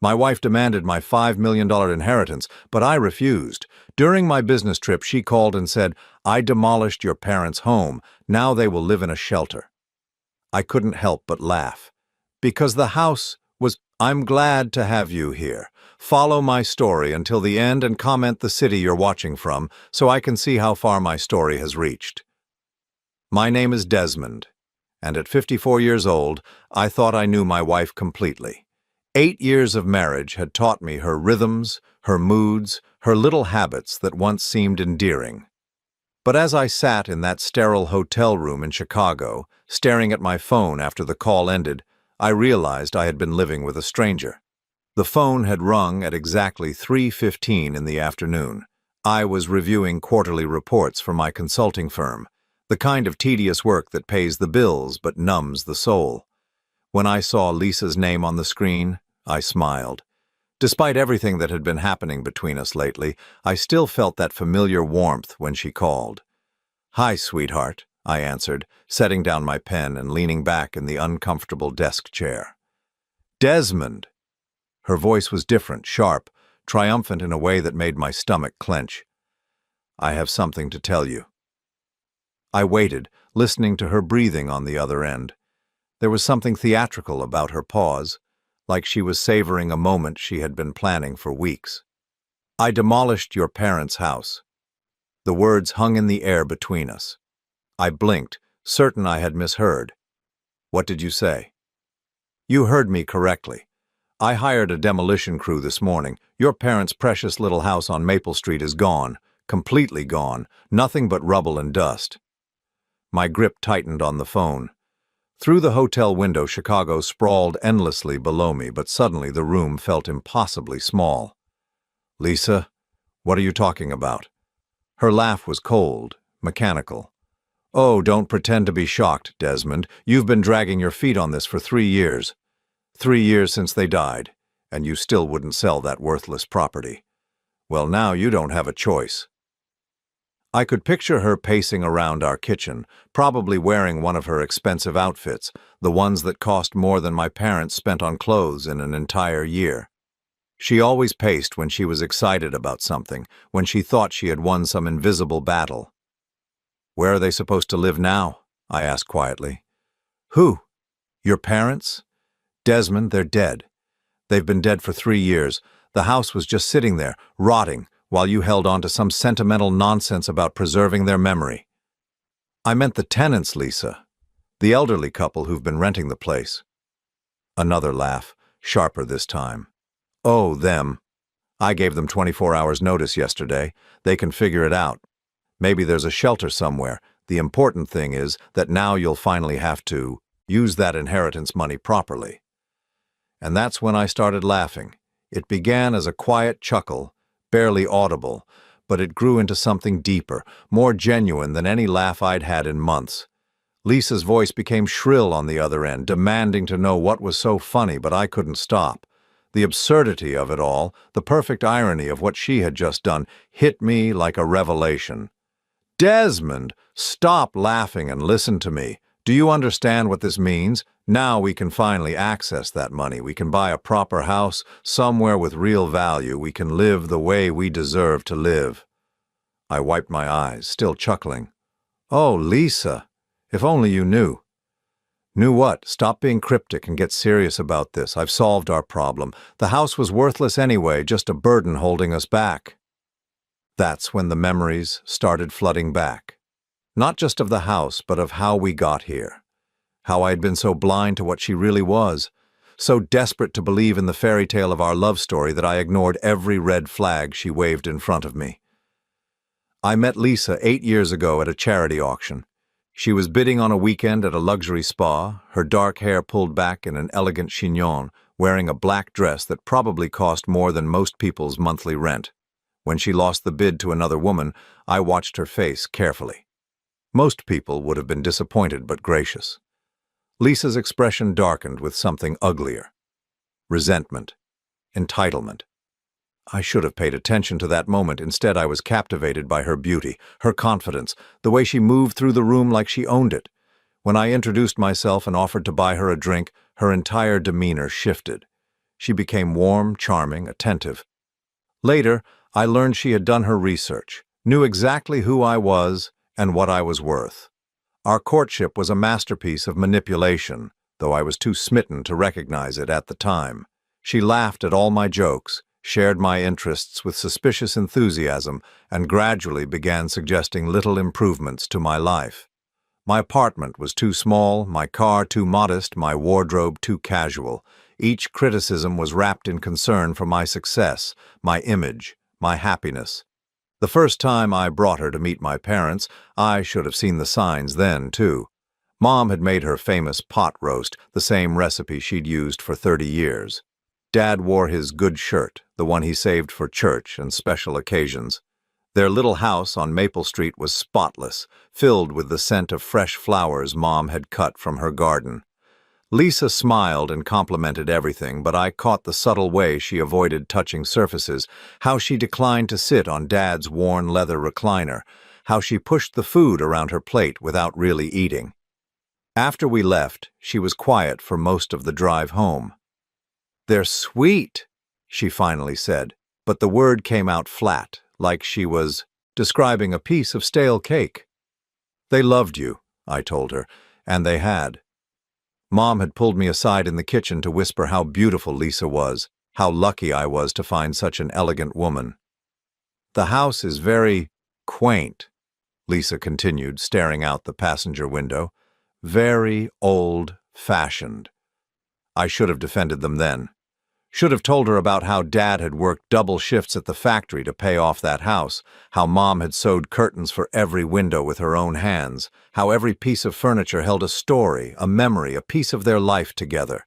My wife demanded my $5 million inheritance, but I refused. During my business trip, she called and said, "I demolished your parents' home. Now they will live in a shelter." I couldn't help but laugh. Because the house was, "I'm glad to have you here. Follow my story until the end and comment the city you're watching from so I can see how far my story has reached." My name is Desmond, and at 54 years old, I thought I knew my wife completely. 8 years of marriage had taught me her rhythms, her moods, her little habits that once seemed endearing. But as I sat in that sterile hotel room in Chicago, staring at my phone after the call ended, I realized I had been living with a stranger. The phone had rung at exactly 3:15 in the afternoon. I was reviewing quarterly reports for my consulting firm, the kind of tedious work that pays the bills but numbs the soul. When I saw Lisa's name on the screen, I smiled. Despite everything that had been happening between us lately, I still felt that familiar warmth when she called. "Hi, sweetheart," I answered, setting down my pen and leaning back in the uncomfortable desk chair. "Desmond!" Her voice was different, sharp, triumphant in a way that made my stomach clench. "I have something to tell you." I waited, listening to her breathing on the other end. There was something theatrical about her pause, like she was savoring a moment she had been planning for weeks. "I demolished your parents' house." The words hung in the air between us. I blinked, certain I had misheard. "What did you say?" "You heard me correctly. I hired a demolition crew this morning. Your parents' precious little house on Maple Street is gone, completely gone, nothing but rubble and dust." My grip tightened on the phone. Through the hotel window, Chicago sprawled endlessly below me, but suddenly the room felt impossibly small. "Lisa, what are you talking about?" Her laugh was cold, mechanical. "Oh, don't pretend to be shocked, Desmond. You've been dragging your feet on this for 3 years. 3 years since they died, and you still wouldn't sell that worthless property. Well, now you don't have a choice." I could picture her pacing around our kitchen, probably wearing one of her expensive outfits, the ones that cost more than my parents spent on clothes in an entire year. She always paced when she was excited about something, when she thought she had won some invisible battle. "Where are they supposed to live now?" I asked quietly. "Who? Your parents?" "Desmond, they're dead. They've been dead for 3 years. The house was just sitting there, rotting, while you held on to some sentimental nonsense about preserving their memory." "I meant the tenants, Lisa. The elderly couple who've been renting the place." Another laugh, sharper this time. "Oh, them. I gave them 24 hours notice yesterday. They can figure it out. Maybe there's a shelter somewhere. The important thing is that now you'll finally have to use that inheritance money properly." And that's when I started laughing. It began as a quiet chuckle, barely audible, but it grew into something deeper, more genuine than any laugh I'd had in months. Lisa's voice became shrill on the other end, demanding to know what was so funny, but I couldn't stop. The absurdity of it all, the perfect irony of what she had just done, hit me like a revelation. "Desmond, stop laughing and listen to me. Do you understand what this means? Now we can finally access that money. We can buy a proper house, somewhere with real value. We can live the way we deserve to live." I wiped my eyes, still chuckling. "Oh, Lisa, if only you knew." "Knew what? Stop being cryptic and get serious about this. I've solved our problem. The house was worthless anyway, just a burden holding us back." That's when the memories started flooding back. Not just of the house, but of how we got here. How I had been so blind to what she really was, so desperate to believe in the fairy tale of our love story that I ignored every red flag she waved in front of me. I met Lisa 8 years ago at a charity auction. She was bidding on a weekend at a luxury spa, her dark hair pulled back in an elegant chignon, wearing a black dress that probably cost more than most people's monthly rent. When she lost the bid to another woman, I watched her face carefully. Most people would have been disappointed but gracious. Lisa's expression darkened with something uglier. Resentment. Entitlement. I should have paid attention to that moment. Instead, I was captivated by her beauty, her confidence, the way she moved through the room like she owned it. When I introduced myself and offered to buy her a drink, her entire demeanor shifted. She became warm, charming, attentive. Later, I learned she had done her research, knew exactly who I was and what I was worth. Our courtship was a masterpiece of manipulation, though I was too smitten to recognize it at the time. She laughed at all my jokes, shared my interests with suspicious enthusiasm, and gradually began suggesting little improvements to my life. My apartment was too small, my car too modest, my wardrobe too casual. Each criticism was wrapped in concern for my success, my image, my happiness. The first time I brought her to meet my parents, I should have seen the signs then, too. Mom had made her famous pot roast, the same recipe she'd used for 30 years. Dad wore his good shirt, the one he saved for church and special occasions. Their little house on Maple Street was spotless, filled with the scent of fresh flowers Mom had cut from her garden. Lisa smiled and complimented everything, but I caught the subtle way she avoided touching surfaces, how she declined to sit on Dad's worn leather recliner, how she pushed the food around her plate without really eating. After we left, she was quiet for most of the drive home. "They're sweet," she finally said, but the word came out flat, like she was describing a piece of stale cake. "They loved you," I told her, and they had. Mom had pulled me aside in the kitchen to whisper how beautiful Lisa was, how lucky I was to find such an elegant woman. "The house is very quaint," Lisa continued, staring out the passenger window. "Very old-fashioned." I should have defended them then. Should have told her about how Dad had worked double shifts at the factory to pay off that house, how Mom had sewed curtains for every window with her own hands, how every piece of furniture held a story, a memory, a piece of their life together.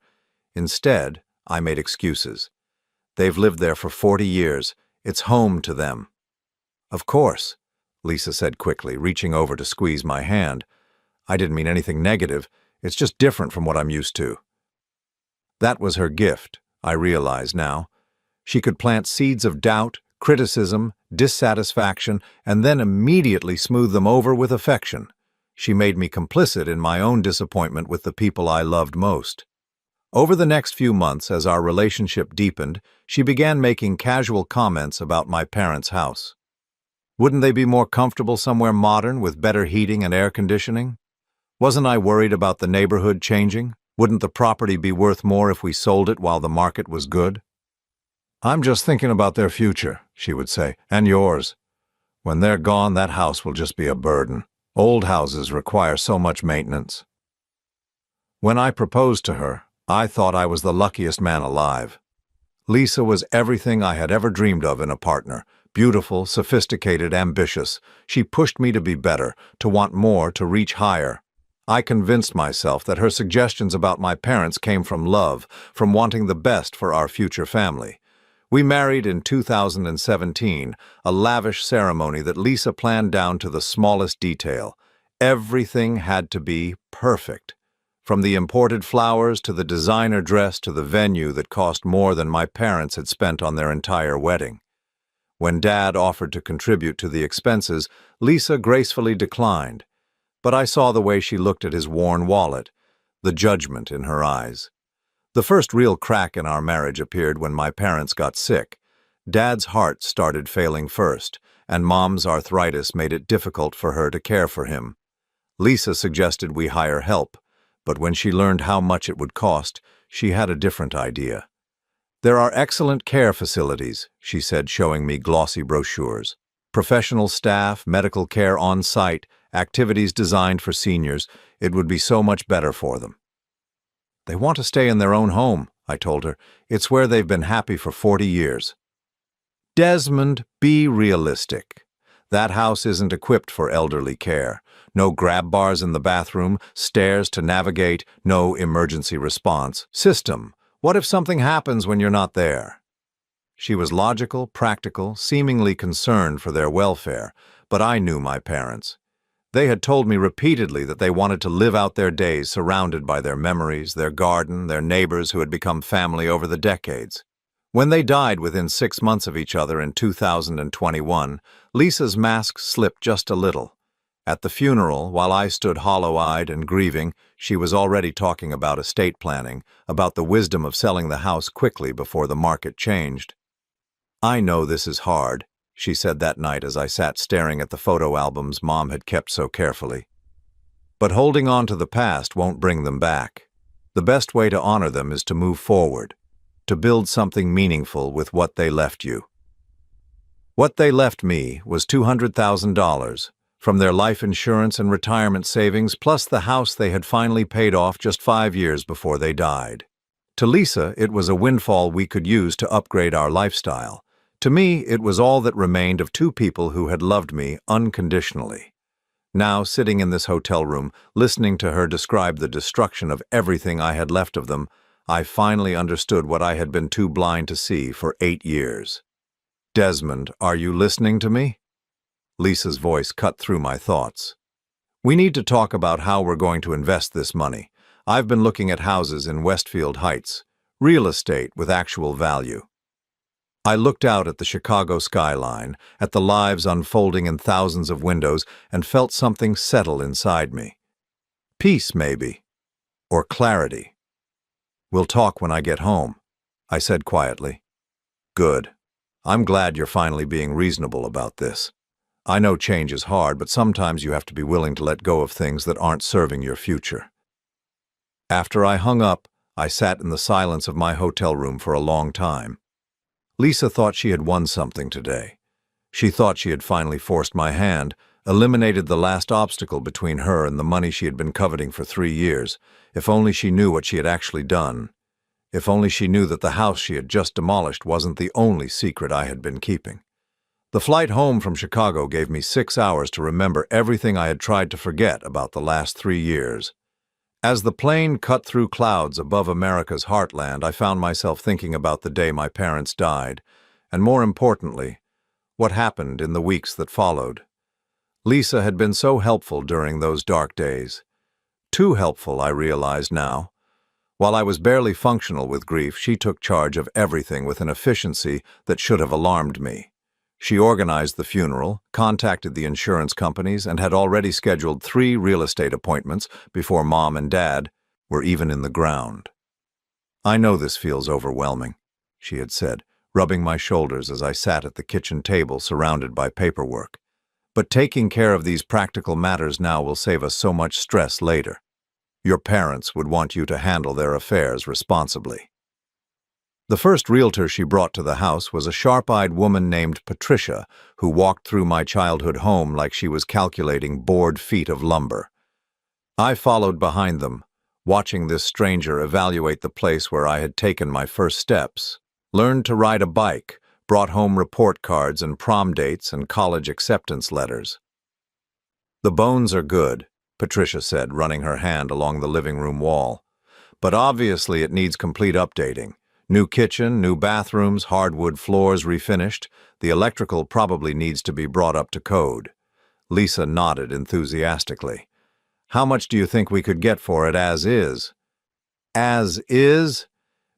Instead, I made excuses. "They've lived there for 40 years. It's home to them." "Of course," Lisa said quickly, reaching over to squeeze my hand. "I didn't mean anything negative. It's just different from what I'm used to." That was her gift, I realize now. She could plant seeds of doubt, criticism, dissatisfaction, and then immediately smooth them over with affection. She made me complicit in my own disappointment with the people I loved most. Over the next few months, as our relationship deepened, she began making casual comments about my parents' house. Wouldn't they be more comfortable somewhere modern with better heating and air conditioning? Wasn't I worried about the neighborhood changing? Wouldn't the property be worth more if we sold it while the market was good? "I'm just thinking about their future," she would say, "and yours. When they're gone, that house will just be a burden. Old houses require so much maintenance." When I proposed to her, I thought I was the luckiest man alive. Lisa was everything I had ever dreamed of in a partner. Beautiful, sophisticated, ambitious. She pushed me to be better, to want more, to reach higher. I convinced myself that her suggestions about my parents came from love, from wanting the best for our future family. We married in 2017, a lavish ceremony that Lisa planned down to the smallest detail. Everything had to be perfect. From the imported flowers to the designer dress to the venue that cost more than my parents had spent on their entire wedding. When Dad offered to contribute to the expenses, Lisa gracefully declined. But I saw the way she looked at his worn wallet, the judgment in her eyes. The first real crack in our marriage appeared when my parents got sick. Dad's heart started failing first, and Mom's arthritis made it difficult for her to care for him. Lisa suggested we hire help, but when she learned how much it would cost, she had a different idea. "There are excellent care facilities," she said, showing me glossy brochures. "Professional staff, medical care on site, activities designed for seniors. It would be so much better for them." "They want to stay in their own home," I told her. "It's where they've been happy for 40 years. "Desmond, be realistic. That house isn't equipped for elderly care. No grab bars in the bathroom, stairs to navigate, no emergency response system. What if something happens when you're not there?" She was logical, practical, seemingly concerned for their welfare, but I knew my parents. They had told me repeatedly that they wanted to live out their days surrounded by their memories, their garden, their neighbors who had become family over the decades. When they died within 6 months of each other in 2021, Lisa's mask slipped just a little, At the funeral, while I stood hollow-eyed and grieving, she was already talking about estate planning, about the wisdom of selling the house quickly before the market changed. "I know this is hard," she said that night as I sat staring at the photo albums Mom had kept so carefully. "But holding on to the past won't bring them back. The best way to honor them is to move forward, to build something meaningful with what they left you." What they left me was $200,000 from their life insurance and retirement savings, plus the house they had finally paid off just 5 years before they died. To Lisa, it was a windfall we could use to upgrade our lifestyle. To me, it was all that remained of two people who had loved me unconditionally. Now, sitting in this hotel room, listening to her describe the destruction of everything I had left of them, I finally understood what I had been too blind to see for 8 years. "Desmond, are you listening to me?" Lisa's voice cut through my thoughts. "We need to talk about how we're going to invest this money. I've been looking at houses in Westfield Heights, real estate with actual value." I looked out at the Chicago skyline, at the lives unfolding in thousands of windows, and felt something settle inside me. Peace, maybe. Or clarity. "We'll talk when I get home," I said quietly. "Good. I'm glad you're finally being reasonable about this. I know change is hard, but sometimes you have to be willing to let go of things that aren't serving your future." After I hung up, I sat in the silence of my hotel room for a long time. Lisa thought she had won something today. She thought she had finally forced my hand, eliminated the last obstacle between her and the money she had been coveting for 3 years. If only she knew what she had actually done. If only she knew that the house she had just demolished wasn't the only secret I had been keeping. The flight home from Chicago gave me 6 hours to remember everything I had tried to forget about the last 3 years. As the plane cut through clouds above America's heartland, I found myself thinking about the day my parents died, and more importantly, what happened in the weeks that followed. Lisa had been so helpful during those dark days. Too helpful, I realized now. While I was barely functional with grief, she took charge of everything with an efficiency that should have alarmed me. She organized the funeral, contacted the insurance companies, and had already scheduled 3 real estate appointments before Mom and Dad were even in the ground. "I know this feels overwhelming," she had said, rubbing my shoulders as I sat at the kitchen table surrounded by paperwork. "But taking care of these practical matters now will save us so much stress later. Your parents would want you to handle their affairs responsibly." The first realtor she brought to the house was a sharp-eyed woman named Patricia, who walked through my childhood home like she was calculating board feet of lumber. I followed behind them, watching this stranger evaluate the place where I had taken my first steps, learned to ride a bike, brought home report cards and prom dates and college acceptance letters. "The bones are good," Patricia said, running her hand along the living room wall. "But obviously it needs complete updating. New kitchen, new bathrooms, hardwood floors refinished. The electrical probably needs to be brought up to code." Lisa nodded enthusiastically. "How much do you think we could get for it as is?" "As is?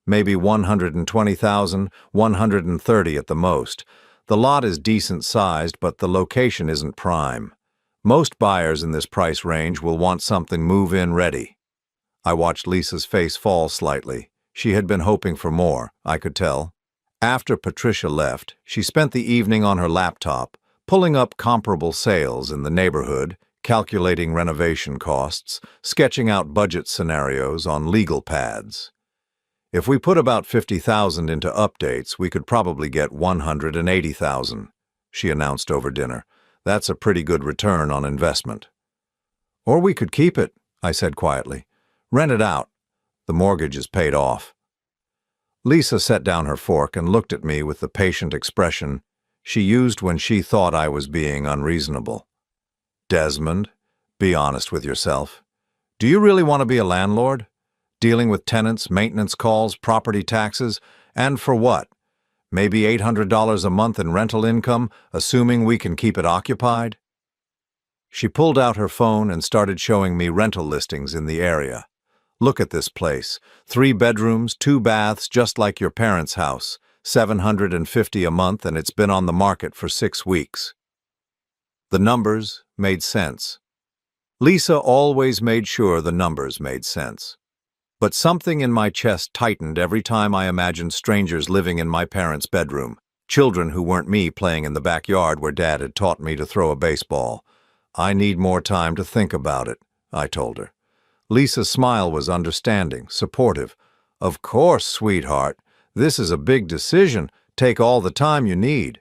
Maybe 120,000, 130 at the most. The lot is decent sized, but the location isn't prime. Most buyers in this price range will want something move-in ready." I watched Lisa's face fall slightly. She had been hoping for more, I could tell. After Patricia left, she spent the evening on her laptop, pulling up comparable sales in the neighborhood, calculating renovation costs, sketching out budget scenarios on legal pads. "If we put about 50,000 into updates, we could probably get 180,000, she announced over dinner. "That's a pretty good return on investment." "Or we could keep it," I said quietly. "Rent it out. The mortgage is paid off." Lisa set down her fork and looked at me with the patient expression she used when she thought I was being unreasonable. "Desmond, be honest with yourself. Do you really want to be a landlord? Dealing with tenants, maintenance calls, property taxes, and for what? Maybe $800 a month in rental income, assuming we can keep it occupied?" She pulled out her phone and started showing me rental listings in the area. "Look at this place. 3 bedrooms, 2 baths, just like your parents' house. $750 a month, and it's been on the market for 6 weeks. The numbers made sense. Lisa always made sure the numbers made sense. But something in my chest tightened every time I imagined strangers living in my parents' bedroom, children who weren't me playing in the backyard where Dad had taught me to throw a baseball. I need more time to think about it, I told her. Lisa's smile was understanding, supportive. Of course, sweetheart. This is a big decision. Take all the time you need.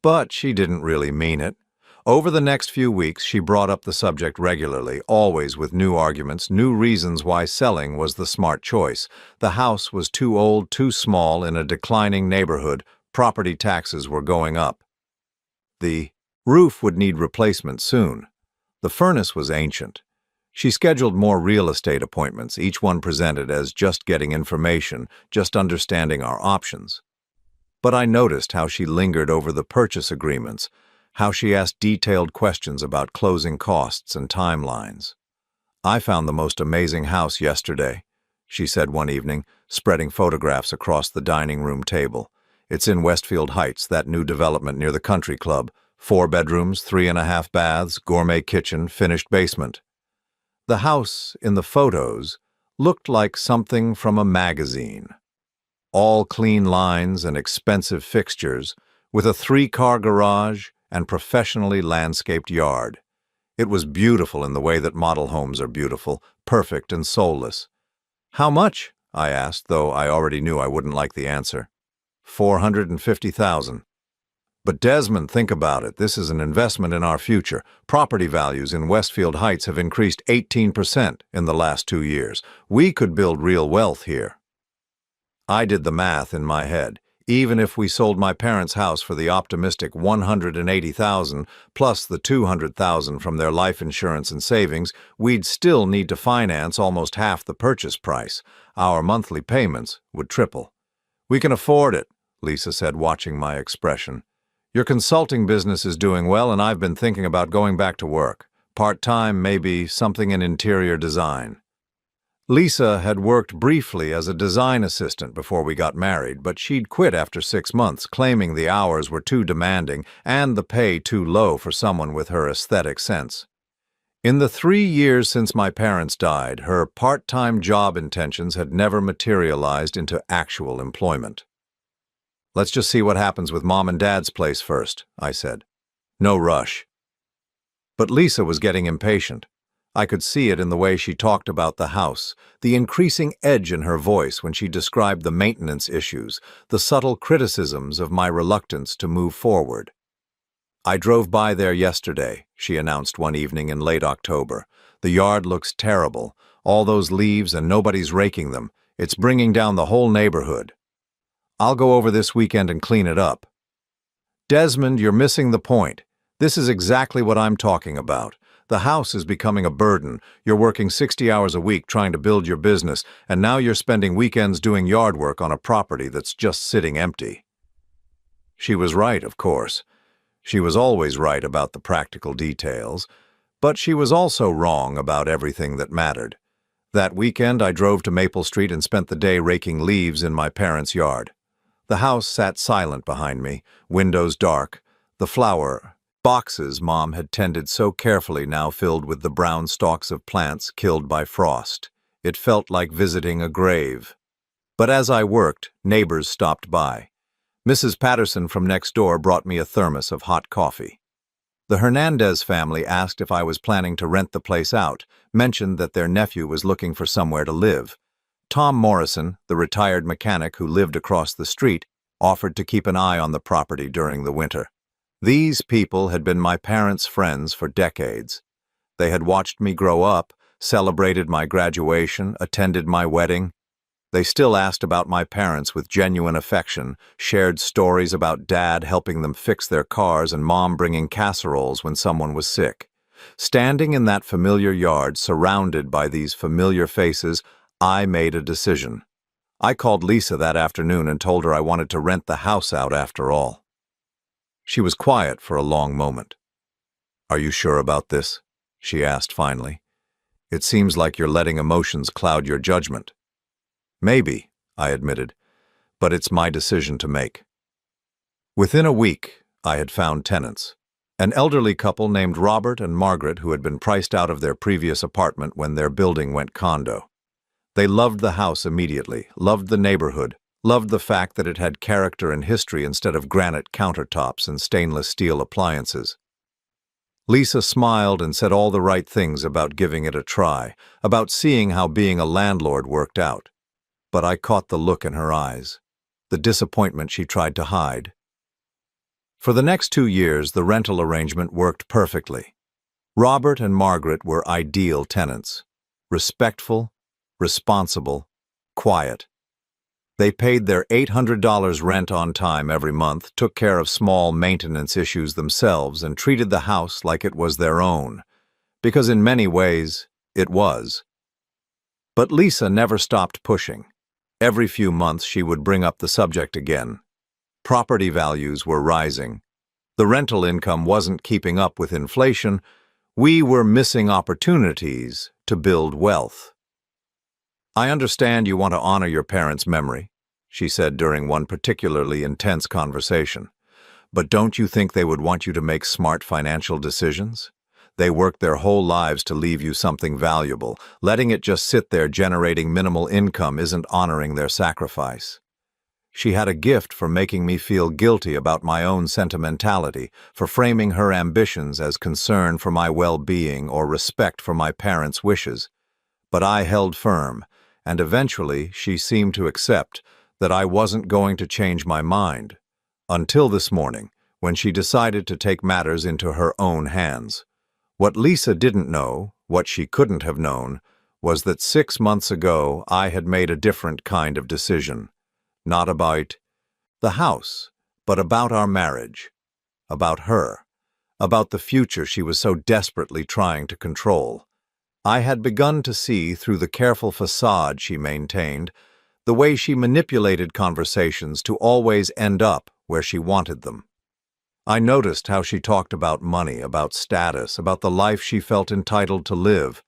But she didn't really mean it. Over the next few weeks, she brought up the subject regularly, always with new arguments, new reasons why selling was the smart choice. The house was too old, too small, in a declining neighborhood. Property taxes were going up. The roof would need replacement soon. The furnace was ancient. She scheduled more real estate appointments, each one presented as just getting information, just understanding our options. But I noticed how she lingered over the purchase agreements, how she asked detailed questions about closing costs and timelines. I found the most amazing house yesterday, she said one evening, spreading photographs across the dining room table. It's in Westfield Heights, that new development near the country club. 4 bedrooms, 3.5 baths, gourmet kitchen, finished basement. The house in the photos looked like something from a magazine. All clean lines and expensive fixtures, with a 3-car garage and professionally landscaped yard. It was beautiful in the way that model homes are beautiful, perfect and soulless. How much? I asked, though I already knew I wouldn't like the answer. $450,000. But Desmond, think about it. This is an investment in our future. Property values in Westfield Heights have increased 18% in the last 2 years. We could build real wealth here. I did the math in my head. Even if we sold my parents' house for the optimistic $180,000 plus the $200,000 from their life insurance and savings, we'd still need to finance almost half the purchase price. Our monthly payments would triple. We can afford it, Lisa said, watching my expression. Your consulting business is doing well, and I've been thinking about going back to work. Part-time, maybe something in interior design. Lisa had worked briefly as a design assistant before we got married, but she'd quit after 6 months, claiming the hours were too demanding and the pay too low for someone with her aesthetic sense. In the 3 years since my parents died, her part-time job intentions had never materialized into actual employment. Let's just see what happens with Mom and Dad's place first, I said. No rush. But Lisa was getting impatient. I could see it in the way she talked about the house, the increasing edge in her voice when she described the maintenance issues, the subtle criticisms of my reluctance to move forward. I drove by there yesterday, she announced one evening in late October. The yard looks terrible, all those leaves and nobody's raking them. It's bringing down the whole neighborhood. I'll go over this weekend and clean it up. Desmond, you're missing the point. This is exactly what I'm talking about. The house is becoming a burden. You're working 60 hours a week trying to build your business, and now you're spending weekends doing yard work on a property that's just sitting empty. She was right, of course. She was always right about the practical details, but she was also wrong about everything that mattered. That weekend, I drove to Maple Street and spent the day raking leaves in my parents' yard. The house sat silent behind me, windows dark, the flower boxes Mom had tended so carefully now filled with the brown stalks of plants killed by frost. It felt like visiting a grave. But as I worked, neighbors stopped by. Mrs. Patterson from next door brought me a thermos of hot coffee. The Hernandez family asked if I was planning to rent the place out, mentioned that their nephew was looking for somewhere to live. Tom Morrison, the retired mechanic who lived across the street, offered to keep an eye on the property during the winter. These people had been my parents' friends for decades. They had watched me grow up, celebrated my graduation, attended my wedding. They still asked about my parents with genuine affection, shared stories about Dad helping them fix their cars and Mom bringing casseroles when someone was sick. Standing in that familiar yard, surrounded by these familiar faces, I made a decision. I called Lisa that afternoon and told her I wanted to rent the house out after all. She was quiet for a long moment. "Are you sure about this?" she asked finally. "It seems like you're letting emotions cloud your judgment." "Maybe," I admitted, "but it's my decision to make." Within a week, I had found tenants. An elderly couple named Robert and Margaret who had been priced out of their previous apartment when their building went condo. They loved the house immediately, loved the neighborhood, loved the fact that it had character and history instead of granite countertops and stainless steel appliances. Lisa smiled and said all the right things about giving it a try, about seeing how being a landlord worked out. But I caught the look in her eyes, the disappointment she tried to hide. For the next 2 years, the rental arrangement worked perfectly. Robert and Margaret were ideal tenants. Respectful, responsible, quiet. They paid their $800 rent on time every month, took care of small maintenance issues themselves, and treated the house like it was their own, because in many ways, it was. But Lisa never stopped pushing. Every few months she would bring up the subject again. Property values were rising. The rental income wasn't keeping up with inflation. We were missing opportunities to build wealth. "I understand you want to honor your parents' memory," she said during one particularly intense conversation. "But don't you think they would want you to make smart financial decisions? They worked their whole lives to leave you something valuable. Letting it just sit there generating minimal income isn't honoring their sacrifice." She had a gift for making me feel guilty about my own sentimentality, for framing her ambitions as concern for my well-being or respect for my parents' wishes. But I held firm, and eventually she seemed to accept that I wasn't going to change my mind. Until this morning, when she decided to take matters into her own hands. What Lisa didn't know, what she couldn't have known, was that 6 months ago I had made a different kind of decision. Not about the house, but about our marriage. About her. About the future she was so desperately trying to control. I had begun to see through the careful facade she maintained, the way she manipulated conversations to always end up where she wanted them. I noticed how she talked about money, about status, about the life she felt entitled to live.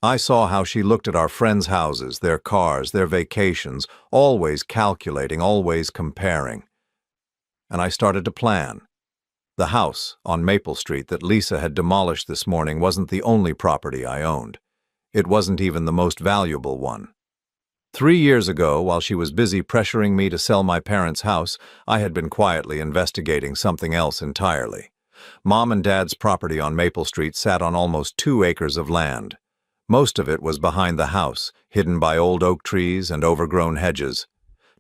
I saw how she looked at our friends' houses, their cars, their vacations, always calculating, always comparing. And I started to plan. The house on Maple Street that Lisa had demolished this morning wasn't the only property I owned. It wasn't even the most valuable one. 3 years ago, while she was busy pressuring me to sell my parents' house, I had been quietly investigating something else entirely. Mom and Dad's property on Maple Street sat on almost 2 acres of land. Most of it was behind the house, hidden by old oak trees and overgrown hedges.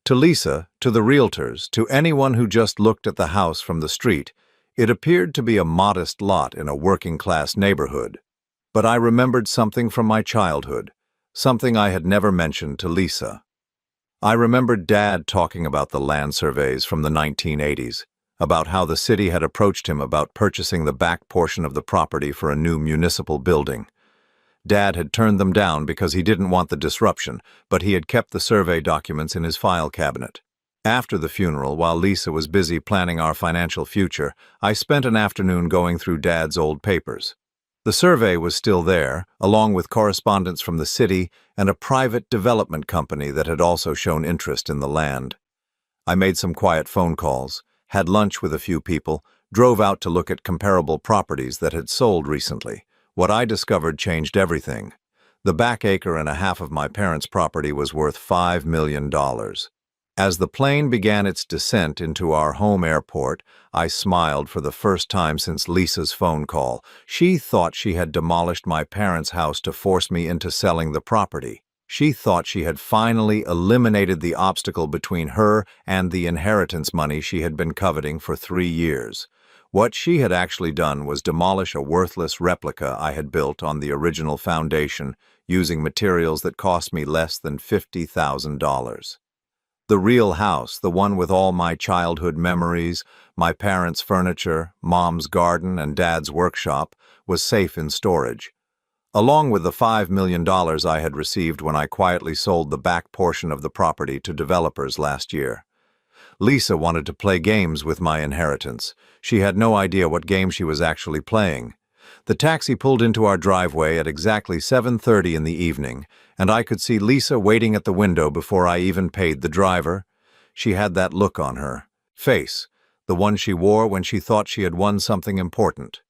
To Lisa, to the realtors, to anyone who just looked at the house from the street, it appeared to be a modest lot in a working-class neighborhood. But I remembered something from my childhood, something I had never mentioned to Lisa. I remembered Dad talking about the land surveys from the 1980s, about how the city had approached him about purchasing the back portion of the property for a new municipal building. Dad had turned them down because he didn't want the disruption, but he had kept the survey documents in his file cabinet. After the funeral, while Lisa was busy planning our financial future, I spent an afternoon going through Dad's old papers. The survey was still there, along with correspondence from the city and a private development company that had also shown interest in the land. I made some quiet phone calls, had lunch with a few people, drove out to look at comparable properties that had sold recently. What I discovered changed everything. The back acre and a half of my parents' property was worth $5 million. As the plane began its descent into our home airport, I smiled for the first time since Lisa's phone call. She thought she had demolished my parents' house to force me into selling the property. She thought she had finally eliminated the obstacle between her and the inheritance money she had been coveting for 3 years. What she had actually done was demolish a worthless replica I had built on the original foundation using materials that cost me less than $50,000. The real house, the one with all my childhood memories, my parents' furniture, Mom's garden, and Dad's workshop, was safe in storage. Along with the $5 million I had received when I quietly sold the back portion of the property to developers last year. Lisa wanted to play games with my inheritance. She had no idea what game she was actually playing. The taxi pulled into our driveway at exactly 7:30 in the evening, and I could see Lisa waiting at the window before I even paid the driver. She had that look on her face, the one she wore when she thought she had won something important.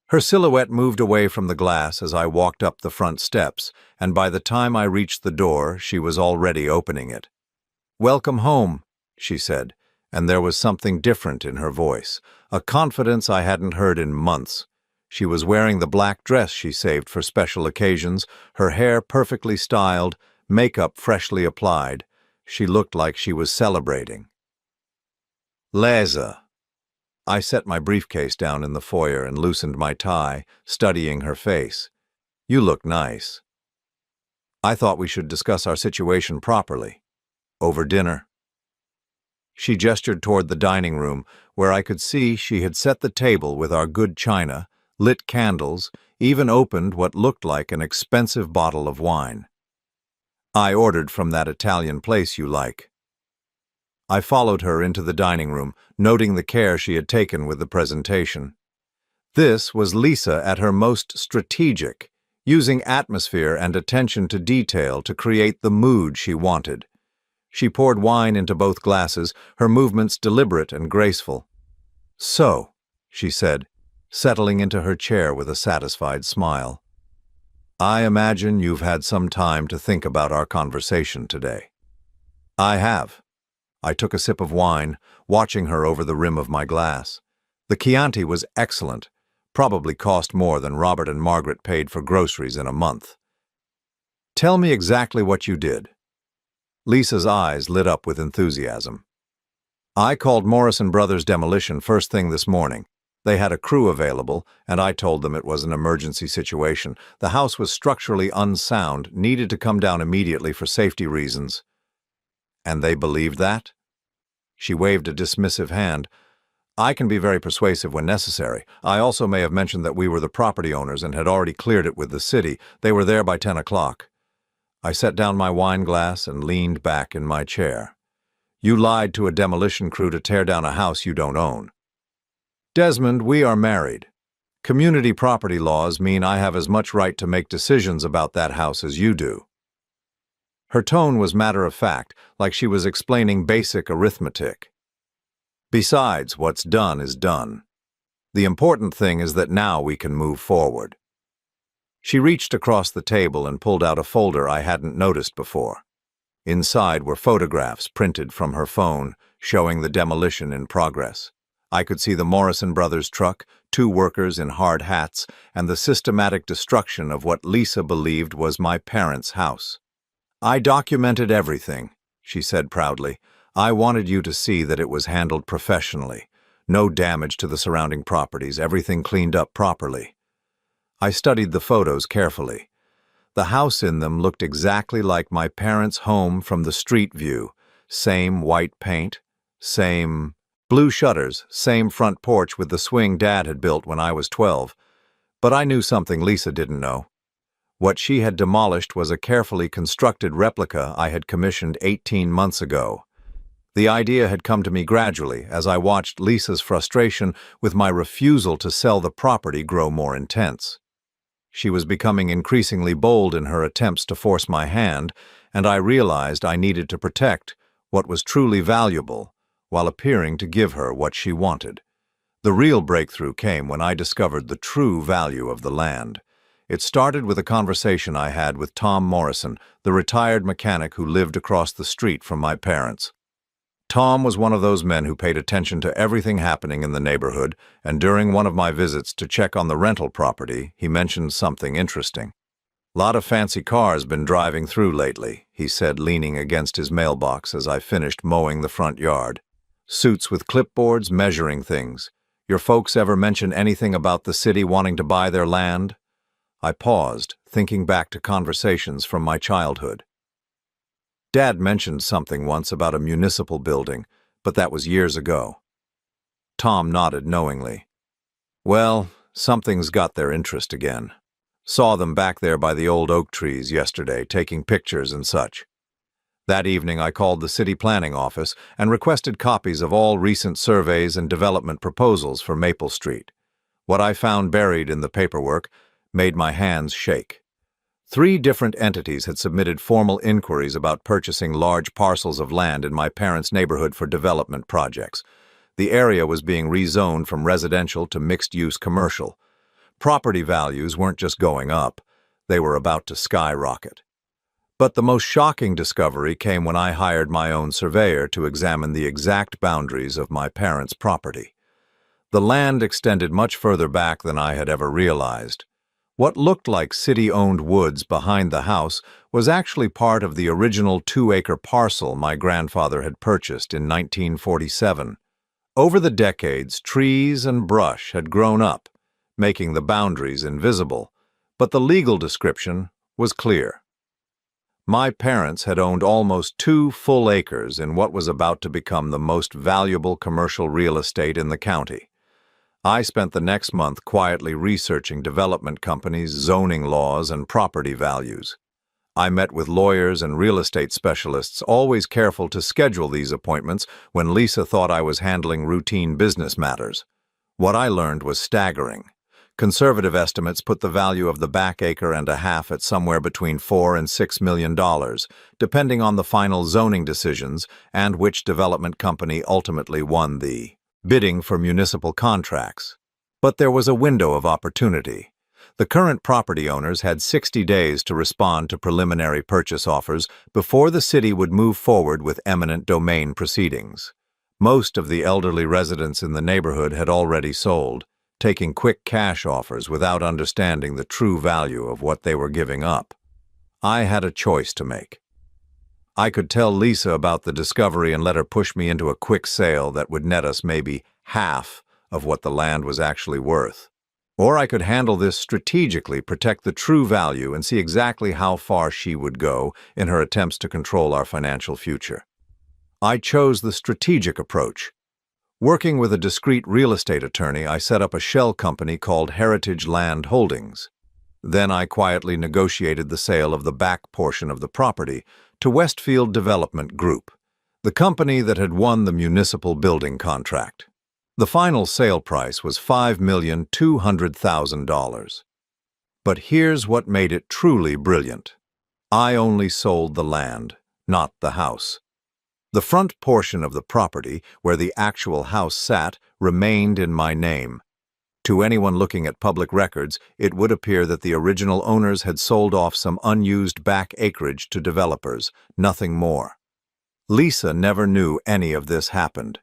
Her silhouette moved away from the glass as I walked up the front steps, and by the time I reached the door, she was already opening it. "Welcome home," she said, and there was something different in her voice, a confidence I hadn't heard in months. She was wearing the black dress she saved for special occasions, her hair perfectly styled, makeup freshly applied. She looked like she was celebrating. "Liza." I set my briefcase down in the foyer and loosened my tie, studying her face. "You look nice." "I thought we should discuss our situation properly. Over dinner." She gestured toward the dining room, where I could see she had set the table with our good china, lit candles, even opened what looked like an expensive bottle of wine. "I ordered from that Italian place you like." I followed her into the dining room, noting the care she had taken with the presentation. This was Lisa at her most strategic, using atmosphere and attention to detail to create the mood she wanted. She poured wine into both glasses, her movements deliberate and graceful. "So," she said, settling into her chair with a satisfied smile. "I imagine you've had some time to think about our conversation today." "I have." I took a sip of wine, watching her over the rim of my glass. The Chianti was excellent, probably cost more than Robert and Margaret paid for groceries in a month. "Tell me exactly what you did." Lisa's eyes lit up with enthusiasm. "I called Morrison Brothers Demolition first thing this morning. They had a crew available, and I told them it was an emergency situation. The house was structurally unsound, needed to come down immediately for safety reasons." "And they believed that?" She waved a dismissive hand. "I can be very persuasive when necessary. I also may have mentioned that we were the property owners and had already cleared it with the city. They were there by 10 o'clock. I set down my wine glass and leaned back in my chair. "You lied to a demolition crew to tear down a house you don't own." "Desmond, we are married. Community property laws mean I have as much right to make decisions about that house as you do." Her tone was matter-of-fact, like she was explaining basic arithmetic. "Besides, what's done is done. The important thing is that now we can move forward." She reached across the table and pulled out a folder I hadn't noticed before. Inside were photographs printed from her phone, showing the demolition in progress. I could see the Morrison Brothers truck, 2 workers in hard hats, and the systematic destruction of what Lisa believed was my parents' house. "I documented everything," she said proudly. "I wanted you to see that it was handled professionally. No damage to the surrounding properties, everything cleaned up properly." I studied the photos carefully. The house in them looked exactly like my parents' home from the street view. Same white paint, same blue shutters, same front porch with the swing Dad had built when I was 12. But I knew something Lisa didn't know. What she had demolished was a carefully constructed replica I had commissioned 18 months ago. The idea had come to me gradually as I watched Lisa's frustration with my refusal to sell the property grow more intense. She was becoming increasingly bold in her attempts to force my hand, and I realized I needed to protect what was truly valuable while appearing to give her what she wanted. The real breakthrough came when I discovered the true value of the land. It started with a conversation I had with Tom Morrison, the retired mechanic who lived across the street from my parents. Tom was one of those men who paid attention to everything happening in the neighborhood, and during one of my visits to check on the rental property, he mentioned something interesting. "Lot of fancy cars been driving through lately," he said, leaning against his mailbox as I finished mowing the front yard. "Suits with clipboards measuring things. Your folks ever mention anything about the city wanting to buy their land?" I paused, thinking back to conversations from my childhood. "Dad mentioned something once about a municipal building, but that was years ago." Tom nodded knowingly. "Well, something's got their interest again. Saw them back there by the old oak trees yesterday, taking pictures and such." That evening I called the city planning office and requested copies of all recent surveys and development proposals for Maple Street. What I found buried in the paperwork made my hands shake. 3 different entities had submitted formal inquiries about purchasing large parcels of land in my parents' neighborhood for development projects. The area was being rezoned from residential to mixed-use commercial. Property values weren't just going up, they were about to skyrocket. But the most shocking discovery came when I hired my own surveyor to examine the exact boundaries of my parents' property. The land extended much further back than I had ever realized. What looked like city-owned woods behind the house was actually part of the original 2-acre parcel my grandfather had purchased in 1947. Over the decades, trees and brush had grown up, making the boundaries invisible, but the legal description was clear. My parents had owned almost 2 full acres in what was about to become the most valuable commercial real estate in the county. I spent the next month quietly researching development companies, zoning laws, and property values. I met with lawyers and real estate specialists, always careful to schedule these appointments when Lisa thought I was handling routine business matters. What I learned was staggering. Conservative estimates put the value of the back acre and a half at somewhere between $4 and $6 million, depending on the final zoning decisions and which development company ultimately won the bidding for municipal contracts. But there was a window of opportunity. The current property owners had 60 days to respond to preliminary purchase offers before the city would move forward with eminent domain proceedings. Most of the elderly residents in the neighborhood had already sold, taking quick cash offers without understanding the true value of what they were giving up. I had a choice to make. I could tell Lisa about the discovery and let her push me into a quick sale that would net us maybe half of what the land was actually worth. Or I could handle this strategically, protect the true value, and see exactly how far she would go in her attempts to control our financial future. I chose the strategic approach. Working with a discreet real estate attorney, I set up a shell company called Heritage Land Holdings. Then I quietly negotiated the sale of the back portion of the property to Westfield Development Group, the company that had won the municipal building contract. The final sale price was $5,200,000. But here's what made it truly brilliant. I only sold the land, not the house. The front portion of the property, where the actual house sat, remained in my name. To anyone looking at public records, it would appear that the original owners had sold off some unused back acreage to developers, nothing more. Lisa never knew any of this happened.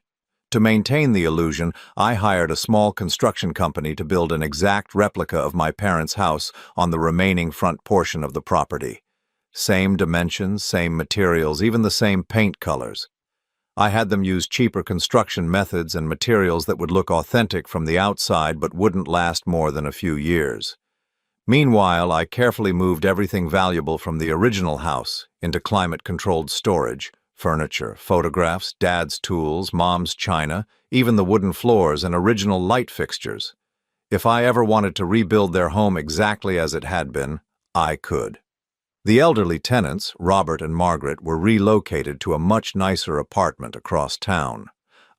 To maintain the illusion, I hired a small construction company to build an exact replica of my parents' house on the remaining front portion of the property. Same dimensions, same materials, even the same paint colors. I had them use cheaper construction methods and materials that would look authentic from the outside but wouldn't last more than a few years. Meanwhile, I carefully moved everything valuable from the original house into climate-controlled storage: furniture, photographs, Dad's tools, Mom's china, even the wooden floors and original light fixtures. If I ever wanted to rebuild their home exactly as it had been, I could. The elderly tenants, Robert and Margaret, were relocated to a much nicer apartment across town.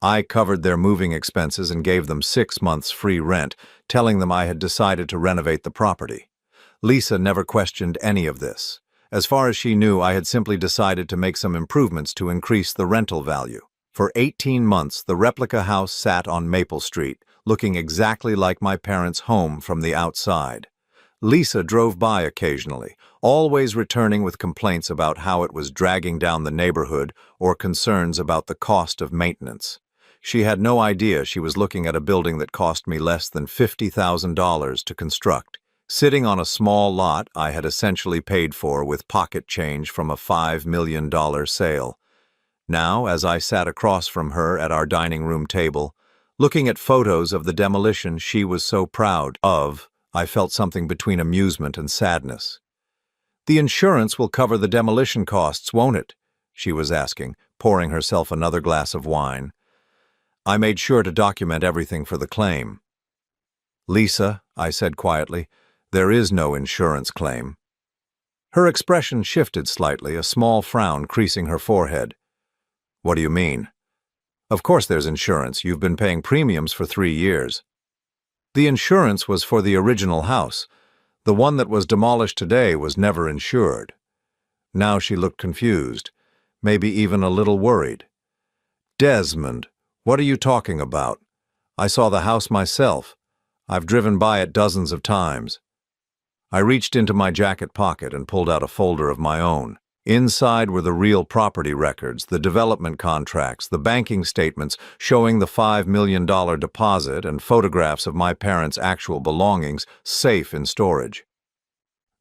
I covered their moving expenses and gave them 6 months free rent, telling them I had decided to renovate the property. Lisa never questioned any of this. As far as she knew, I had simply decided to make some improvements to increase the rental value. For 18 months, the replica house sat on Maple Street, looking exactly like my parents' home from the outside. Lisa drove by occasionally, always returning with complaints about how it was dragging down the neighborhood or concerns about the cost of maintenance. She had no idea she was looking at a building that cost me less than $50,000 to construct. Sitting on a small lot I had essentially paid for with pocket change from a $5 million sale. Now, as I sat across from her at our dining room table, looking at photos of the demolition she was so proud of, I felt something between amusement and sadness. "The insurance will cover the demolition costs, won't it?" she was asking, pouring herself another glass of wine. I made sure to document everything for the claim. "Lisa," I said quietly, "there is no insurance claim." Her expression shifted slightly, a small frown creasing her forehead. "What do you mean?" "Of course there's insurance. You've been paying premiums for 3 years. The insurance was for the original house. The one that was demolished today was never insured." Now she looked confused, maybe even a little worried. "Desmond, What are you talking about? I saw the house myself. I've driven by it dozens of times. I reached into my jacket pocket and pulled out a folder of my own. Inside were the real property records, the development contracts, the banking statements showing the $5 million deposit, and photographs of my parents' actual belongings safe in storage.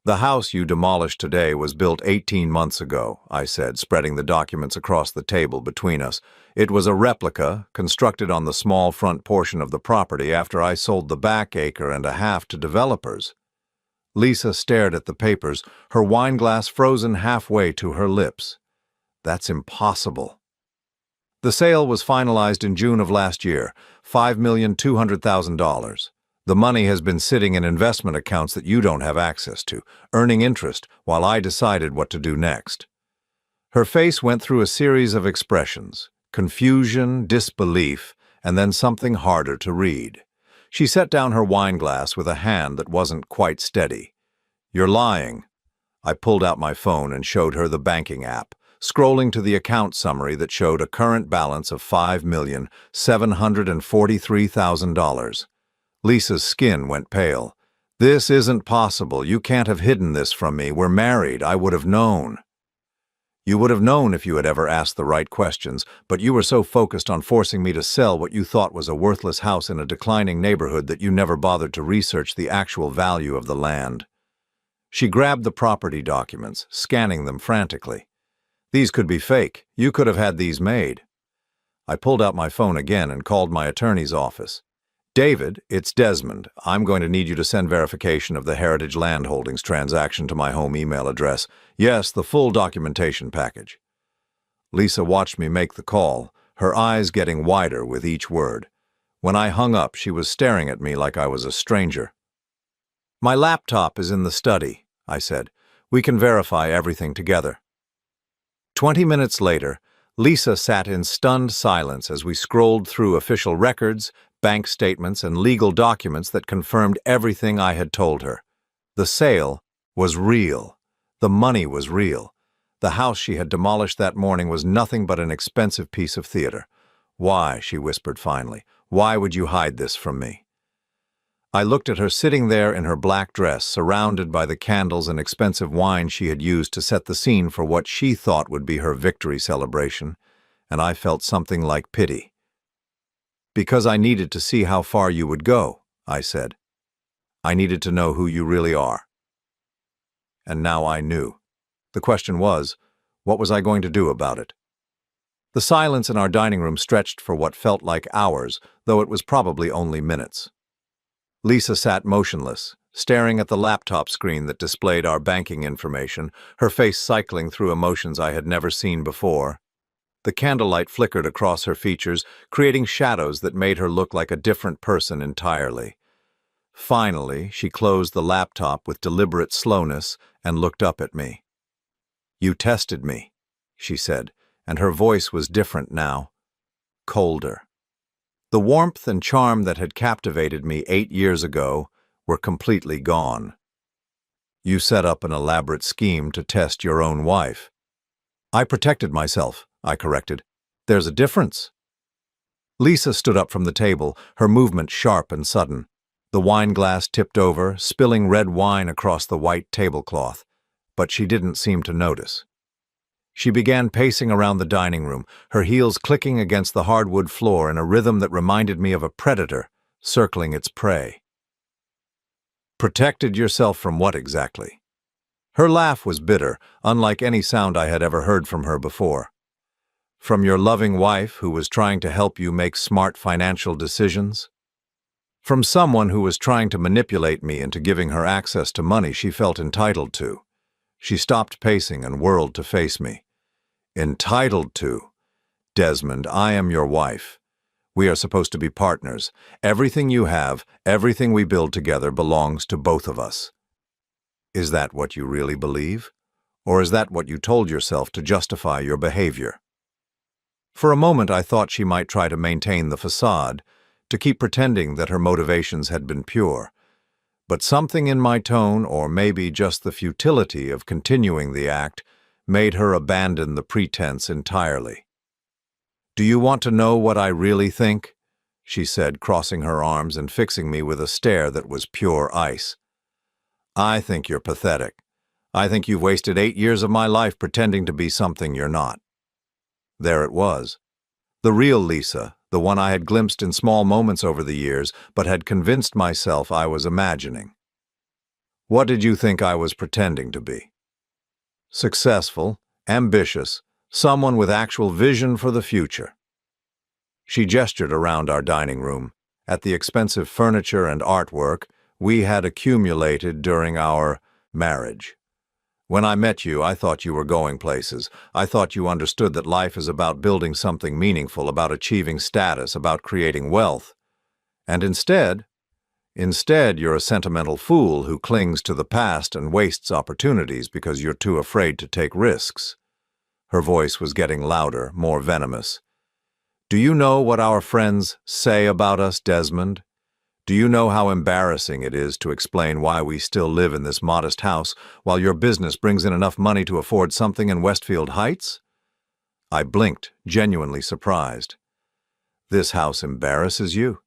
The house you demolished today was built 18 months ago, I said, spreading the documents across the table between us. It was a replica, constructed on the small front portion of the property after I sold the back acre and a half to developers. Lisa stared at the papers, her wineglass frozen halfway to her lips. That's impossible. The sale was finalized in June of last year, $5,200,000. The money has been sitting in investment accounts that you don't have access to, earning interest while I decided what to do next. Her face went through a series of expressions: confusion, disbelief, and then something harder to read. She set down her wineglass with a hand that wasn't quite steady. You're lying. I pulled out my phone and showed her the banking app, scrolling to the account summary that showed a current balance of $5,743,000. Lisa's skin went pale. This isn't possible. You can't have hidden this from me. We're married. I would have known. You would have known if you had ever asked the right questions, but you were so focused on forcing me to sell what you thought was a worthless house in a declining neighborhood that you never bothered to research the actual value of the land. She grabbed the property documents, scanning them frantically. These could be fake. You could have had these made. I pulled out my phone again and called my attorney's office. David, it's Desmond. I'm going to need you to send verification of the Heritage Land Holdings transaction to my home email address. Yes, the full documentation package. Lisa watched me make the call, her eyes getting wider with each word. When I hung up, she was staring at me like I was a stranger. My laptop is in the study, I said. We can verify everything together. 20 minutes later, Lisa sat in stunned silence as we scrolled through official records, bank statements, and legal documents that confirmed everything I had told her. The sale was real. The money was real. The house she had demolished that morning was nothing but an expensive piece of theater. Why, she whispered finally, why would you hide this from me? I looked at her sitting there in her black dress, surrounded by the candles and expensive wine she had used to set the scene for what she thought would be her victory celebration, and I felt something like pity. Because I needed to see how far you would go, I said. I needed to know who you really are. And now I knew. The question was, what was I going to do about it? The silence in our dining room stretched for what felt like hours, though it was probably only minutes. Lisa sat motionless, staring at the laptop screen that displayed our banking information, her face cycling through emotions I had never seen before. The candlelight flickered across her features, creating shadows that made her look like a different person entirely. Finally, she closed the laptop with deliberate slowness and looked up at me. You tested me, she said, and her voice was different now, colder. The warmth and charm that had captivated me 8 years ago were completely gone. You set up an elaborate scheme to test your own wife. I protected myself, I corrected. There's a difference. Lisa stood up from the table, her movement sharp and sudden. The wineglass tipped over, spilling red wine across the white tablecloth, but she didn't seem to notice. She began pacing around the dining room, her heels clicking against the hardwood floor in a rhythm that reminded me of a predator circling its prey. Protected yourself from what exactly? Her laugh was bitter, unlike any sound I had ever heard from her before. From your loving wife who was trying to help you make smart financial decisions? From someone who was trying to manipulate me into giving her access to money she felt entitled to. She stopped pacing and whirled to face me. Entitled to? Desmond, I am your wife. We are supposed to be partners. Everything you have, everything we build together belongs to both of us. Is that what you really believe? Or is that what you told yourself to justify your behavior? For a moment I thought she might try to maintain the facade, to keep pretending that her motivations had been pure. But something in my tone, or maybe just the futility of continuing the act, made her abandon the pretense entirely. Do you want to know what I really think? She said, crossing her arms and fixing me with a stare that was pure ice. I think you're pathetic. I think you've wasted 8 years of my life pretending to be something you're not. There it was. The real Lisa, the one I had glimpsed in small moments over the years, but had convinced myself I was imagining. What did you think I was pretending to be? Successful, ambitious, someone with actual vision for the future. She gestured around our dining room, at the expensive furniture and artwork we had accumulated during our marriage. When I met you, I thought you were going places. I thought you understood that life is about building something meaningful, about achieving status, about creating wealth. And instead, you're a sentimental fool who clings to the past and wastes opportunities because you're too afraid to take risks. Her voice was getting louder, more venomous. Do you know what our friends say about us, Desmond? Do you know how embarrassing it is to explain why we still live in this modest house while your business brings in enough money to afford something in Westfield Heights? I blinked, genuinely surprised. This house embarrasses you?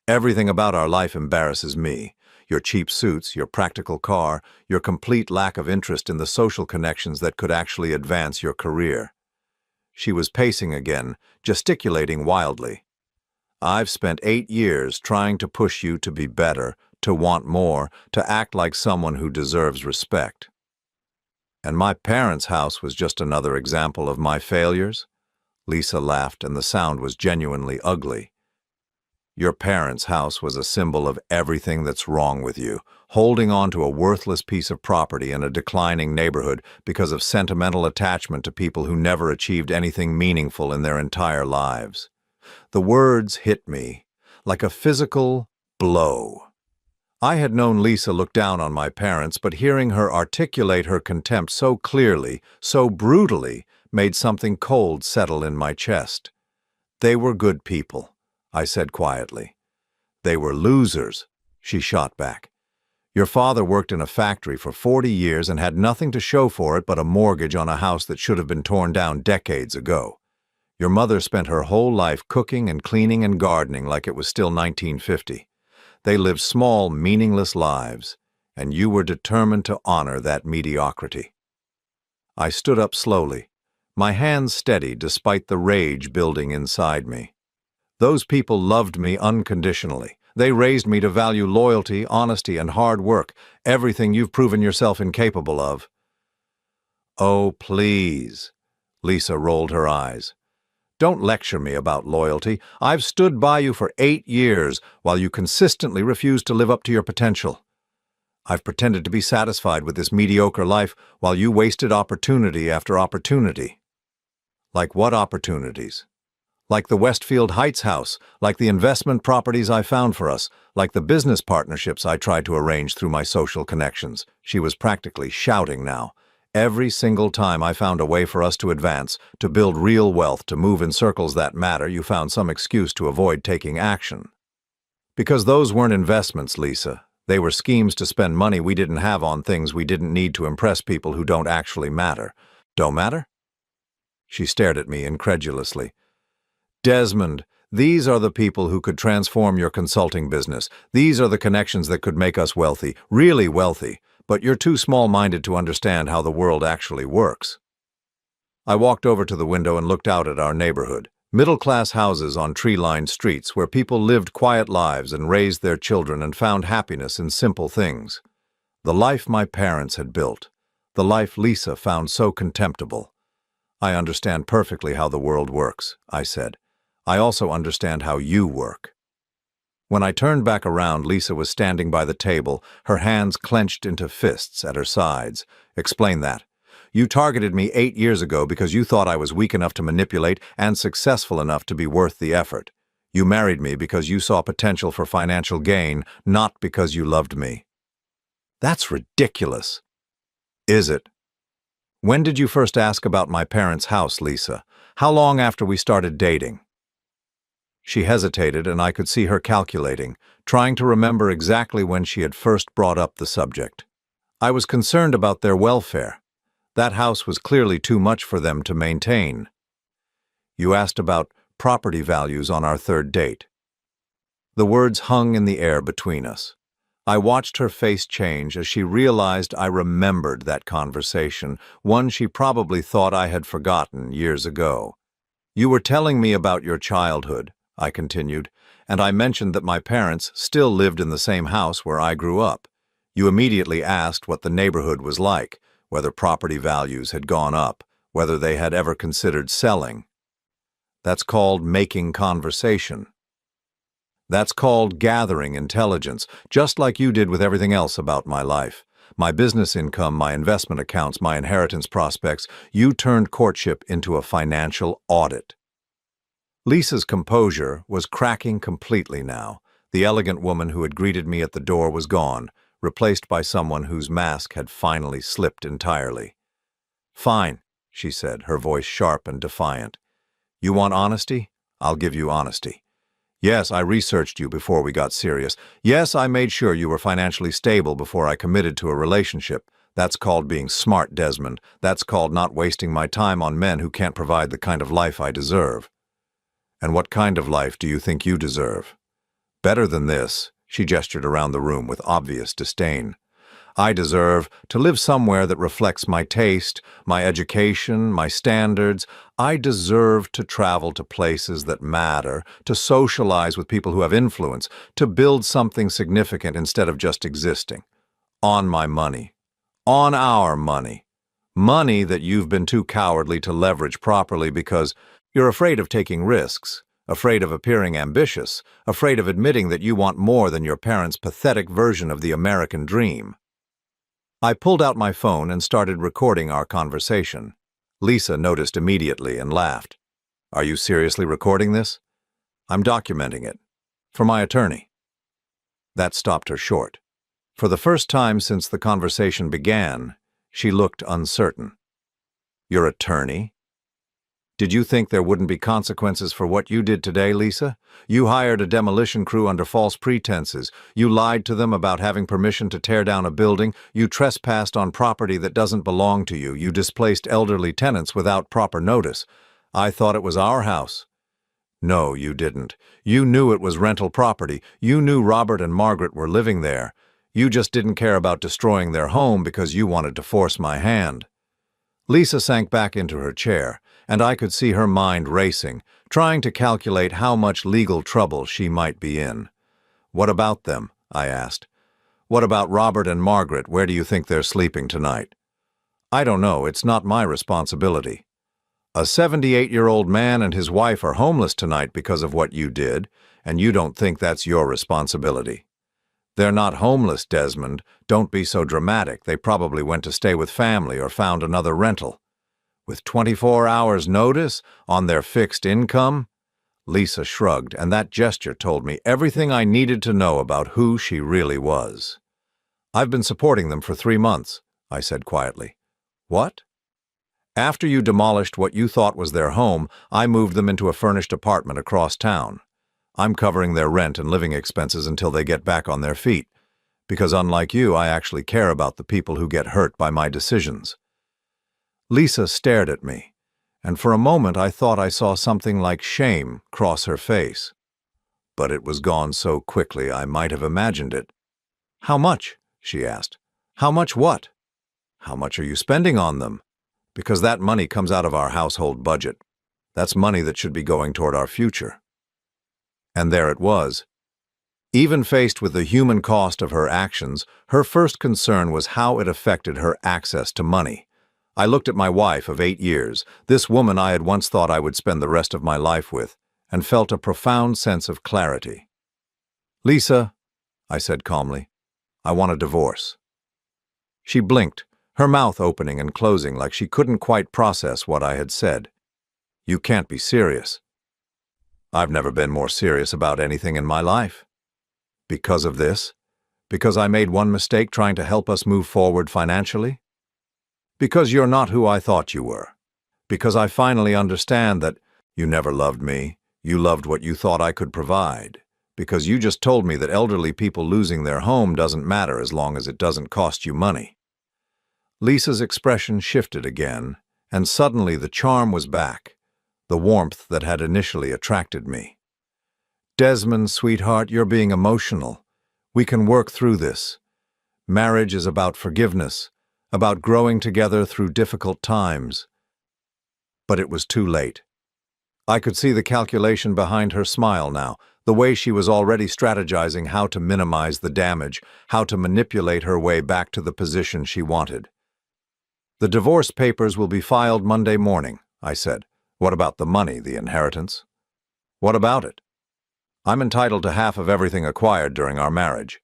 Everything about our life embarrasses me. Your cheap suits, your practical car, your complete lack of interest in the social connections that could actually advance your career. She was pacing again, gesticulating wildly. I've spent 8 years trying to push you to be better, to want more, to act like someone who deserves respect. And my parents' house was just another example of my failures? Lisa laughed, and the sound was genuinely ugly. Your parents' house was a symbol of everything that's wrong with you, holding on to a worthless piece of property in a declining neighborhood because of sentimental attachment to people who never achieved anything meaningful in their entire lives. The words hit me like a physical blow. I had known Lisa look down on my parents, but hearing her articulate her contempt so clearly, so brutally, made something cold settle in my chest. They were good people, I said quietly. They were losers, she shot back. Your father worked in a factory for 40 years and had nothing to show for it but a mortgage on a house that should have been torn down decades ago. Your mother spent her whole life cooking and cleaning and gardening like it was still 1950. They lived small, meaningless lives, and you were determined to honor that mediocrity. I stood up slowly, my hands steady despite the rage building inside me. Those people loved me unconditionally. They raised me to value loyalty, honesty, and hard work, everything you've proven yourself incapable of. Oh, please, Lisa rolled her eyes. Don't lecture me about loyalty. I've stood by you for 8 years while you consistently refused to live up to your potential. I've pretended to be satisfied with this mediocre life while you wasted opportunity after opportunity. Like what opportunities? Like the Westfield Heights house, like the investment properties I found for us, like the business partnerships I tried to arrange through my social connections. She was practically shouting now. Every single time I found a way for us to advance, to build real wealth, to move in circles that matter, you found some excuse to avoid taking action. Because those weren't investments, Lisa. They were schemes to spend money we didn't have on things we didn't need to impress people who don't actually matter. Don't matter? She stared at me incredulously. Desmond, these are the people who could transform your consulting business. These are the connections that could make us wealthy, really wealthy. But you're too small-minded to understand how the world actually works. I walked over to the window and looked out at our neighborhood. Middle-class houses on tree-lined streets where people lived quiet lives and raised their children and found happiness in simple things. The life my parents had built. The life Lisa found so contemptible. I understand perfectly how the world works, I said. I also understand how you work. When I turned back around, Lisa was standing by the table, her hands clenched into fists at her sides. Explain that. You targeted me 8 years ago because you thought I was weak enough to manipulate and successful enough to be worth the effort. You married me because you saw potential for financial gain, not because you loved me. That's ridiculous. Is it? When did you first ask about my parents' house, Lisa? How long after we started dating? She hesitated, and I could see her calculating, trying to remember exactly when she had first brought up the subject. I was concerned about their welfare. That house was clearly too much for them to maintain. You asked about property values on our third date." The words hung in the air between us. I watched her face change as she realized I remembered that conversation, one she probably thought I had forgotten years ago. "You were telling me about your childhood," I continued, "and I mentioned that my parents still lived in the same house where I grew up. You immediately asked what the neighborhood was like, whether property values had gone up, whether they had ever considered selling. That's called making conversation. That's called gathering intelligence, just like you did with everything else about my life. My business income, my investment accounts, my inheritance prospects. You turned courtship into a financial audit." Lisa's composure was cracking completely now. The elegant woman who had greeted me at the door was gone, replaced by someone whose mask had finally slipped entirely. "Fine," she said, her voice sharp and defiant. "You want honesty? I'll give you honesty. Yes, I researched you before we got serious. Yes, I made sure you were financially stable before I committed to a relationship. That's called being smart, Desmond. That's called not wasting my time on men who can't provide the kind of life I deserve." "And what kind of life do you think you deserve?" "Better than this," she gestured around the room with obvious disdain. "I deserve to live somewhere that reflects my taste, my education, my standards. I deserve to travel to places that matter, to socialize with people who have influence, to build something significant instead of just existing. On my money. On our money. Money that you've been too cowardly to leverage properly because you're afraid of taking risks, afraid of appearing ambitious, afraid of admitting that you want more than your parents' pathetic version of the American dream." I pulled out my phone and started recording our conversation. Lisa noticed immediately and laughed. "Are you seriously recording this?" "I'm documenting it. For my attorney." That stopped her short. For the first time since the conversation began, she looked uncertain. "Your attorney? Did you think there wouldn't be consequences for what you did today, Lisa? You hired a demolition crew under false pretenses. You lied to them about having permission to tear down a building. You trespassed on property that doesn't belong to you. You displaced elderly tenants without proper notice. I thought it was our house." "No, you didn't. You knew it was rental property. You knew Robert and Margaret were living there. You just didn't care about destroying their home because you wanted to force my hand." Lisa sank back into her chair, and I could see her mind racing, trying to calculate how much legal trouble she might be in. "What about them?" I asked. "What about Robert and Margaret? Where do you think they're sleeping tonight?" "I don't know. It's not my responsibility." "A 78-year-old man and his wife are homeless tonight because of what you did, and you don't think that's your responsibility." "They're not homeless, Desmond. Don't be so dramatic. They probably went to stay with family or found another rental." "With 24 hours' notice? On their fixed income?" Lisa shrugged, and that gesture told me everything I needed to know about who she really was. "I've been supporting them for 3 months," I said quietly. "What?" "After you demolished what you thought was their home, I moved them into a furnished apartment across town. I'm covering their rent and living expenses until they get back on their feet, because unlike you, I actually care about the people who get hurt by my decisions." Lisa stared at me, and for a moment I thought I saw something like shame cross her face. But it was gone so quickly I might have imagined it. "How much?" she asked. "How much what?" "How much are you spending on them? Because that money comes out of our household budget. That's money that should be going toward our future." And there it was. Even faced with the human cost of her actions, her first concern was how it affected her access to money. I looked at my wife of 8 years, this woman I had once thought I would spend the rest of my life with, and felt a profound sense of clarity. "Lisa," I said calmly, "I want a divorce." She blinked, her mouth opening and closing like she couldn't quite process what I had said. "You can't be serious." "I've never been more serious about anything in my life." "Because of this? Because I made one mistake trying to help us move forward financially?" "Because you're not who I thought you were. Because I finally understand that you never loved me, you loved what you thought I could provide. Because you just told me that elderly people losing their home doesn't matter as long as it doesn't cost you money." Lisa's expression shifted again, and suddenly the charm was back. the warmth that had initially attracted me. "Desmond, sweetheart, you're being emotional. We can work through this. Marriage is about forgiveness, about growing together through difficult times." But it was too late. I could see the calculation behind her smile now, the way she was already strategizing how to minimize the damage, how to manipulate her way back to the position she wanted. "The divorce papers will be filed Monday morning," I said. "What about the money, the inheritance?" "What about it?" "I'm entitled to half of everything acquired during our marriage."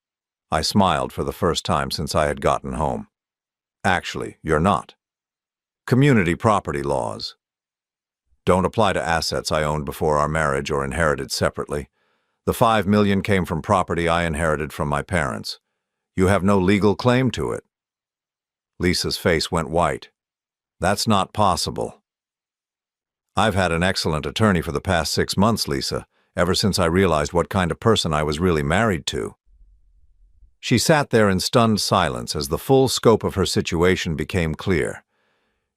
I smiled for the first time since I had gotten home. "Actually, you're not. Community property laws don't apply to assets I owned before our marriage or inherited separately. The $5 million came from property I inherited from my parents. You have no legal claim to it." Lisa's face went white. "That's not possible." "I've had an excellent attorney for the past 6 months, Lisa, ever since I realized what kind of person I was really married to." She sat there in stunned silence as the full scope of her situation became clear.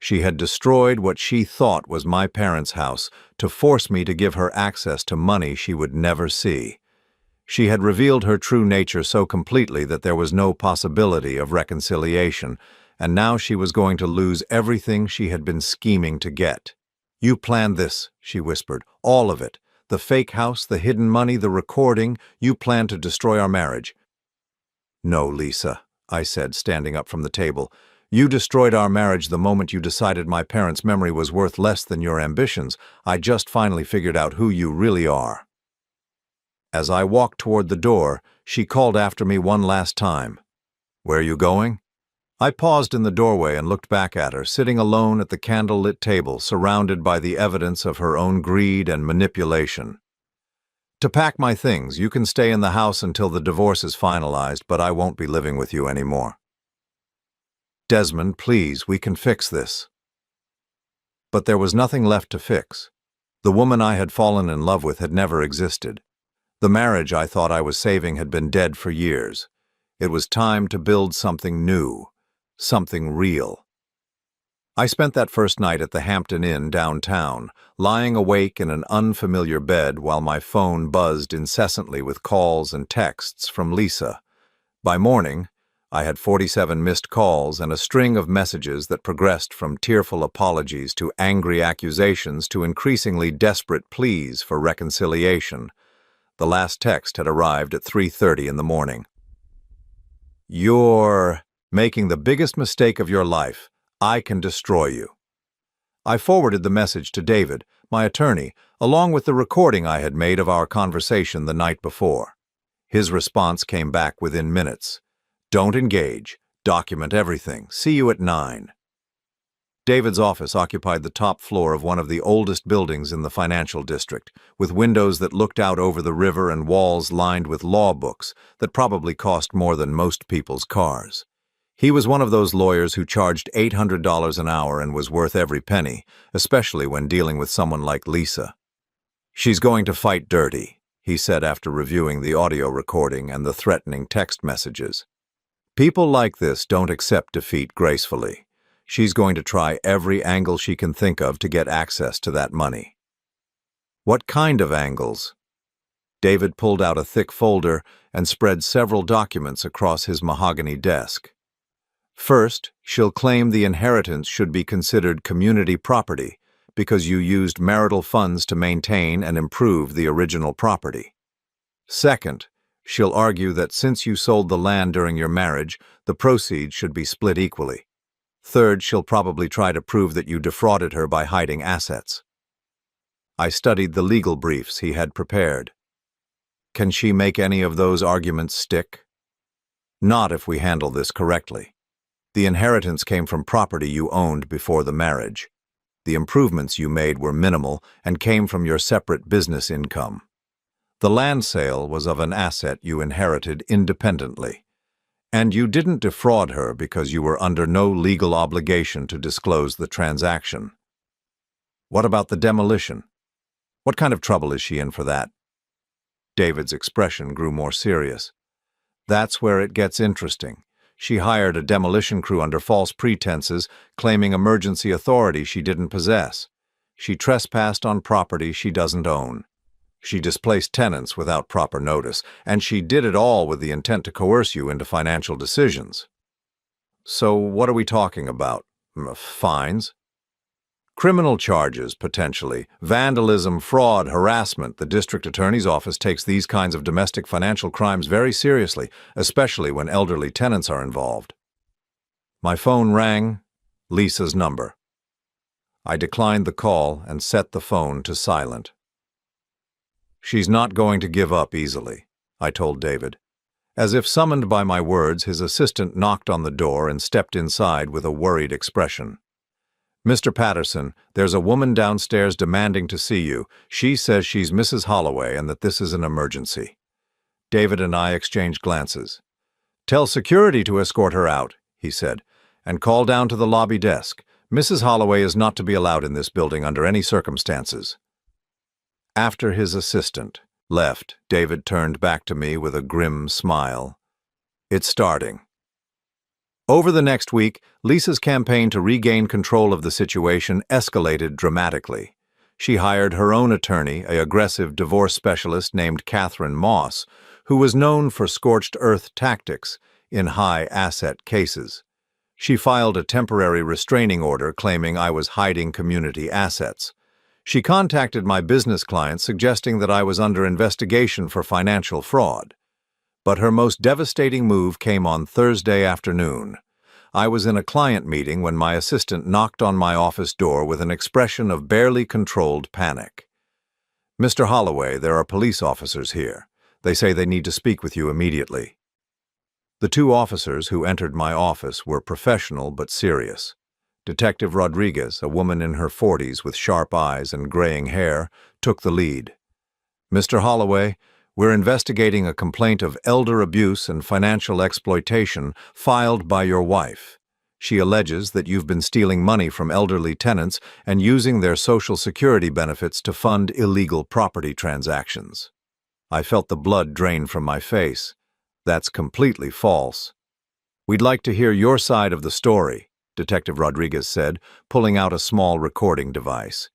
She had destroyed what she thought was my parents' house to force me to give her access to money she would never see. She had revealed her true nature so completely that there was no possibility of reconciliation, and now she was going to lose everything she had been scheming to get. "You planned this," she whispered. "All of it. The fake house, the hidden money, the recording. You planned to destroy our marriage." "No, Lisa," I said, standing up from the table. "You destroyed our marriage the moment you decided my parents' memory was worth less than your ambitions. I just finally figured out who you really are." As I walked toward the door, she called after me one last time. "Where are you going?" I paused in the doorway and looked back at her, sitting alone at the candle-lit table, surrounded by the evidence of her own greed and manipulation. "To pack my things. You can stay in the house until the divorce is finalized, but I won't be living with you anymore." "Desmond, please, we can fix this." But there was nothing left to fix. The woman I had fallen in love with had never existed. The marriage I thought I was saving had been dead for years. It was time to build something new, something real. I spent that first night at the Hampton Inn downtown, lying awake in an unfamiliar bed while my phone buzzed incessantly with calls and texts from Lisa. By morning, I had 47 missed calls and a string of messages that progressed from tearful apologies to angry accusations to increasingly desperate pleas for reconciliation. The last text had arrived at 3:30 in the morning. "You're making the biggest mistake of your life. I can destroy you." I forwarded the message to David, my attorney, along with the recording I had made of our conversation the night before. His response came back within minutes. "Don't engage. Document everything. See you at 9. David's office occupied the top floor of one of the oldest buildings in the financial district, with windows that looked out over the river and walls lined with law books that probably cost more than most people's cars. He was one of those lawyers who charged $800 an hour and was worth every penny, especially when dealing with someone like Lisa. "She's going to fight dirty," he said after reviewing the audio recording and the threatening text messages. "People like this don't accept defeat gracefully. She's going to try every angle she can think of to get access to that money." "What kind of angles?" David pulled out a thick folder and spread several documents across his mahogany desk. "First, she'll claim the inheritance should be considered community property because you used marital funds to maintain and improve the original property. Second, she'll argue that since you sold the land during your marriage, the proceeds should be split equally. Third, she'll probably try to prove that you defrauded her by hiding assets." I studied the legal briefs he had prepared. "Can she make any of those arguments stick?" "Not if we handle this correctly. The inheritance came from property you owned before the marriage. The improvements you made were minimal and came from your separate business income. The land sale was of an asset you inherited independently. And you didn't defraud her because you were under no legal obligation to disclose the transaction." "What about the demolition? What kind of trouble is she in for that?" David's expression grew more serious. "That's where it gets interesting. She hired a demolition crew under false pretenses, claiming emergency authority she didn't possess. She trespassed on property she doesn't own. She displaced tenants without proper notice, and she did it all with the intent to coerce you into financial decisions. So what are we talking about? Fines? Criminal charges, potentially. Vandalism, fraud, harassment. The district attorney's office takes these kinds of domestic financial crimes very seriously, especially when elderly tenants are involved. My phone rang. Lisa's number. I declined the call and set the phone to silent. She's not going to give up easily, I told David. As if summoned by my words, his assistant knocked on the door and stepped inside with a worried expression. "Mr. Patterson, there's a woman downstairs demanding to see you. She says she's Mrs. Holloway and that this is an emergency." David and I exchanged glances. "Tell security to escort her out," he said, "and call down to the lobby desk. Mrs. Holloway is not to be allowed in this building under any circumstances." After his assistant left, David turned back to me with a grim smile. "It's starting." Over the next week, Lisa's campaign to regain control of the situation escalated dramatically. She hired her own attorney, an aggressive divorce specialist named Catherine Moss, who was known for scorched earth tactics in high-asset cases. She filed a temporary restraining order claiming I was hiding community assets. She contacted my business clients suggesting that I was under investigation for financial fraud. But her most devastating move came on Thursday afternoon. I was in a client meeting when my assistant knocked on my office door with an expression of barely controlled panic. "Mr. Holloway, there are police officers here. They say they need to speak with you immediately." The two officers who entered my office were professional but serious. Detective Rodriguez, a woman in her 40s with sharp eyes and graying hair, took the lead. "Mr. Holloway, we're investigating a complaint of elder abuse and financial exploitation filed by your wife. She alleges that you've been stealing money from elderly tenants and using their Social Security benefits to fund illegal property transactions." I felt the blood drain from my face. "That's completely false." "We'd like to hear your side of the story," Detective Rodriguez said, pulling out a small recording device.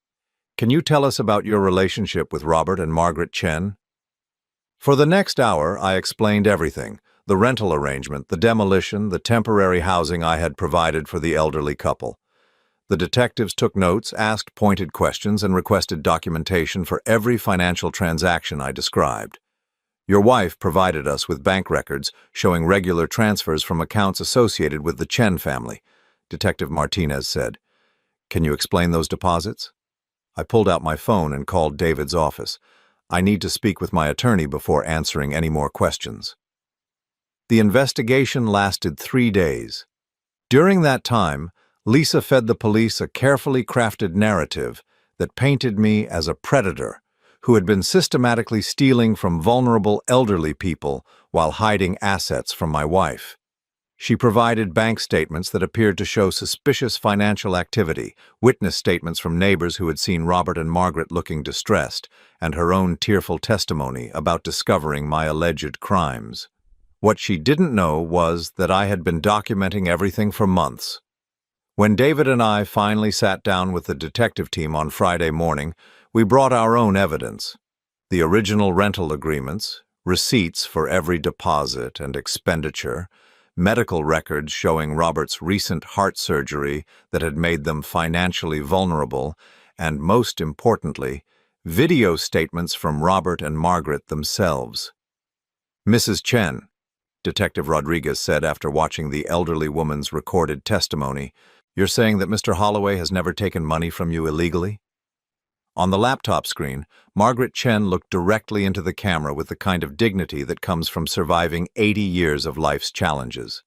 "Can you tell us about your relationship with Robert and Margaret Chen?" For the next hour, I explained everything: the rental arrangement, the demolition, the temporary housing I had provided for the elderly couple. The detectives took notes, asked pointed questions, and requested documentation for every financial transaction I described. "Your wife provided us with bank records showing regular transfers from accounts associated with the Chen family," Detective Martinez said. "Can you explain those deposits?" I pulled out my phone and called David's office. "I need to speak with my attorney before answering any more questions." The investigation lasted 3 days. During that time, Lisa fed the police a carefully crafted narrative that painted me as a predator who had been systematically stealing from vulnerable elderly people while hiding assets from my wife. She provided bank statements that appeared to show suspicious financial activity, witness statements from neighbors who had seen Robert and Margaret looking distressed, and her own tearful testimony about discovering my alleged crimes. What she didn't know was that I had been documenting everything for months. When David and I finally sat down with the detective team on Friday morning, we brought our own evidence: the original rental agreements, receipts for every deposit and expenditure, medical records showing Robert's recent heart surgery that had made them financially vulnerable, and most importantly, video statements from Robert and Margaret themselves. "Mrs. Chen," Detective Rodriguez said after watching the elderly woman's recorded testimony, "you're saying that Mr. Holloway has never taken money from you illegally?" On the laptop screen, Margaret Chen looked directly into the camera with the kind of dignity that comes from surviving 80 years of life's challenges.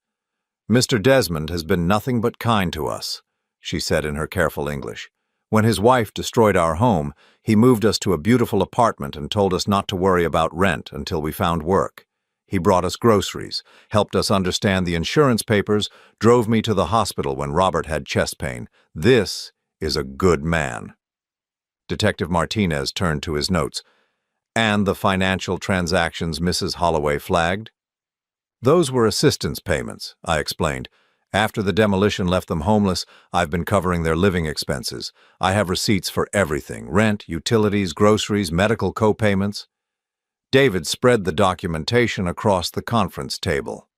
"Mr. Desmond has been nothing but kind to us," she said in her careful English. "When his wife destroyed our home, he moved us to a beautiful apartment and told us not to worry about rent until we found work. He brought us groceries, helped us understand the insurance papers, drove me to the hospital when Robert had chest pain. This is a good man." Detective Martinez turned to his notes. "And the financial transactions Mrs. Holloway flagged?" "Those were assistance payments," I explained. After the demolition left them homeless, I've been covering their living expenses. I have receipts for everything: rent, utilities, groceries, medical co-payments. David spread the documentation across the conference table.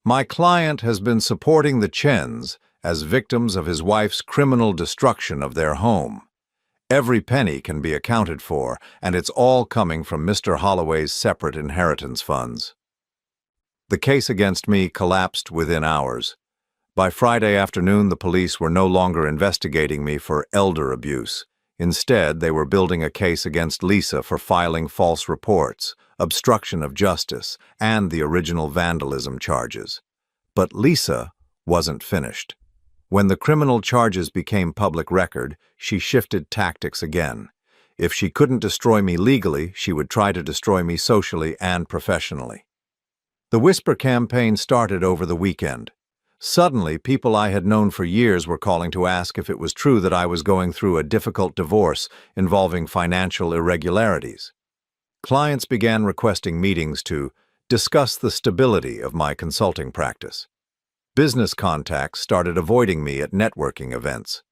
My client has been supporting the Chens as victims of his wife's criminal destruction of their home. Every penny can be accounted for, and it's all coming from Mr. Holloway's separate inheritance funds. The case against me collapsed within hours. By Friday afternoon, the police were no longer investigating me for elder abuse. Instead, they were building a case against Lisa for filing false reports, obstruction of justice, and the original vandalism charges. But Lisa wasn't finished. When the criminal charges became public record, she shifted tactics again. If she couldn't destroy me legally, she would try to destroy me socially and professionally. The Whisper campaign started over the weekend. Suddenly, people I had known for years were calling to ask if it was true that I was going through a difficult divorce involving financial irregularities. Clients began requesting meetings to discuss the stability of my consulting practice. Business contacts started avoiding me at networking events.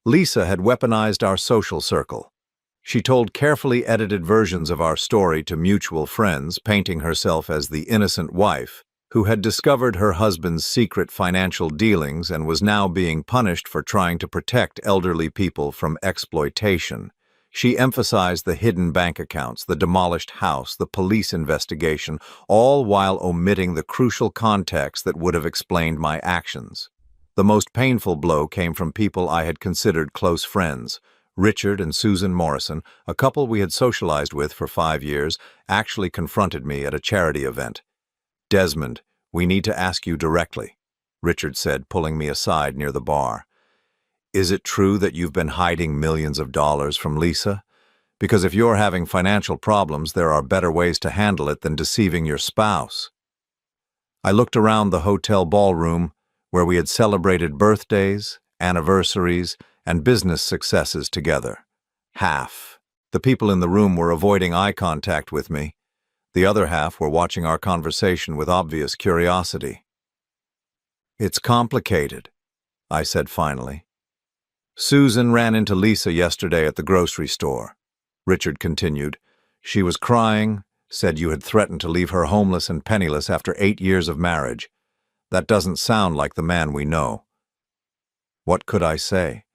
Lisa had weaponized our social circle. She told carefully edited versions of our story to mutual friends, painting herself as the innocent wife who had discovered her husband's secret financial dealings and was now being punished for trying to protect elderly people from exploitation. She emphasized the hidden bank accounts, the demolished house, the police investigation, all while omitting the crucial context that would have explained my actions. The most painful blow came from people I had considered close friends. Richard and Susan Morrison, a couple we had socialized with for 5 years, actually confronted me at a charity event. "Desmond, we need to ask you directly," Richard said, pulling me aside near the bar. "Is it true that you've been hiding millions of dollars from Lisa? Because if you're having financial problems, there are better ways to handle it than deceiving your spouse." I looked around the hotel ballroom where we had celebrated birthdays, anniversaries, and business successes together. Half. The people in the room were avoiding eye contact with me. The other half were watching our conversation with obvious curiosity. "It's complicated," I said finally. "Susan ran into Lisa yesterday at the grocery store," Richard continued. "She was crying, said you had threatened to leave her homeless and penniless after 8 years of marriage. That doesn't sound like the man we know." What could I say?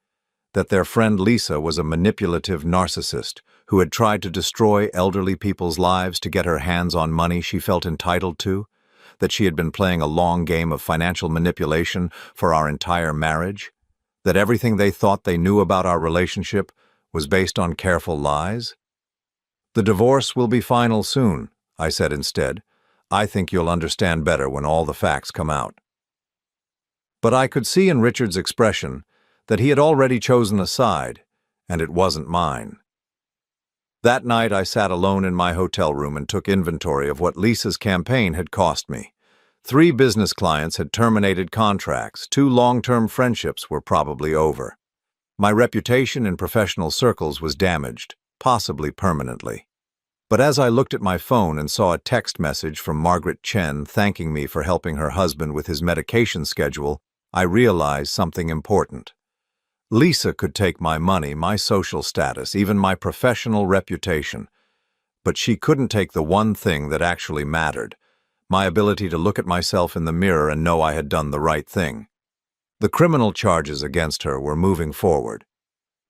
That their friend Lisa was a manipulative narcissist who had tried to destroy elderly people's lives to get her hands on money she felt entitled to? That she had been playing a long game of financial manipulation for our entire marriage? That everything they thought they knew about our relationship was based on careful lies? "The divorce will be final soon," I said instead. "I think you'll understand better when all the facts come out." But I could see in Richard's expression that he had already chosen a side, and it wasn't mine. That night I sat alone in my hotel room and took inventory of what Lisa's campaign had cost me. 3 business clients had terminated contracts. 2 long-term friendships were probably over. My reputation in professional circles was damaged, possibly permanently. But as I looked at my phone and saw a text message from Margaret Chen thanking me for helping her husband with his medication schedule, I realized something important. Lisa could take my money, my social status, even my professional reputation. But she couldn't take the one thing that actually mattered: my ability to look at myself in the mirror and know I had done the right thing. The criminal charges against her were moving forward.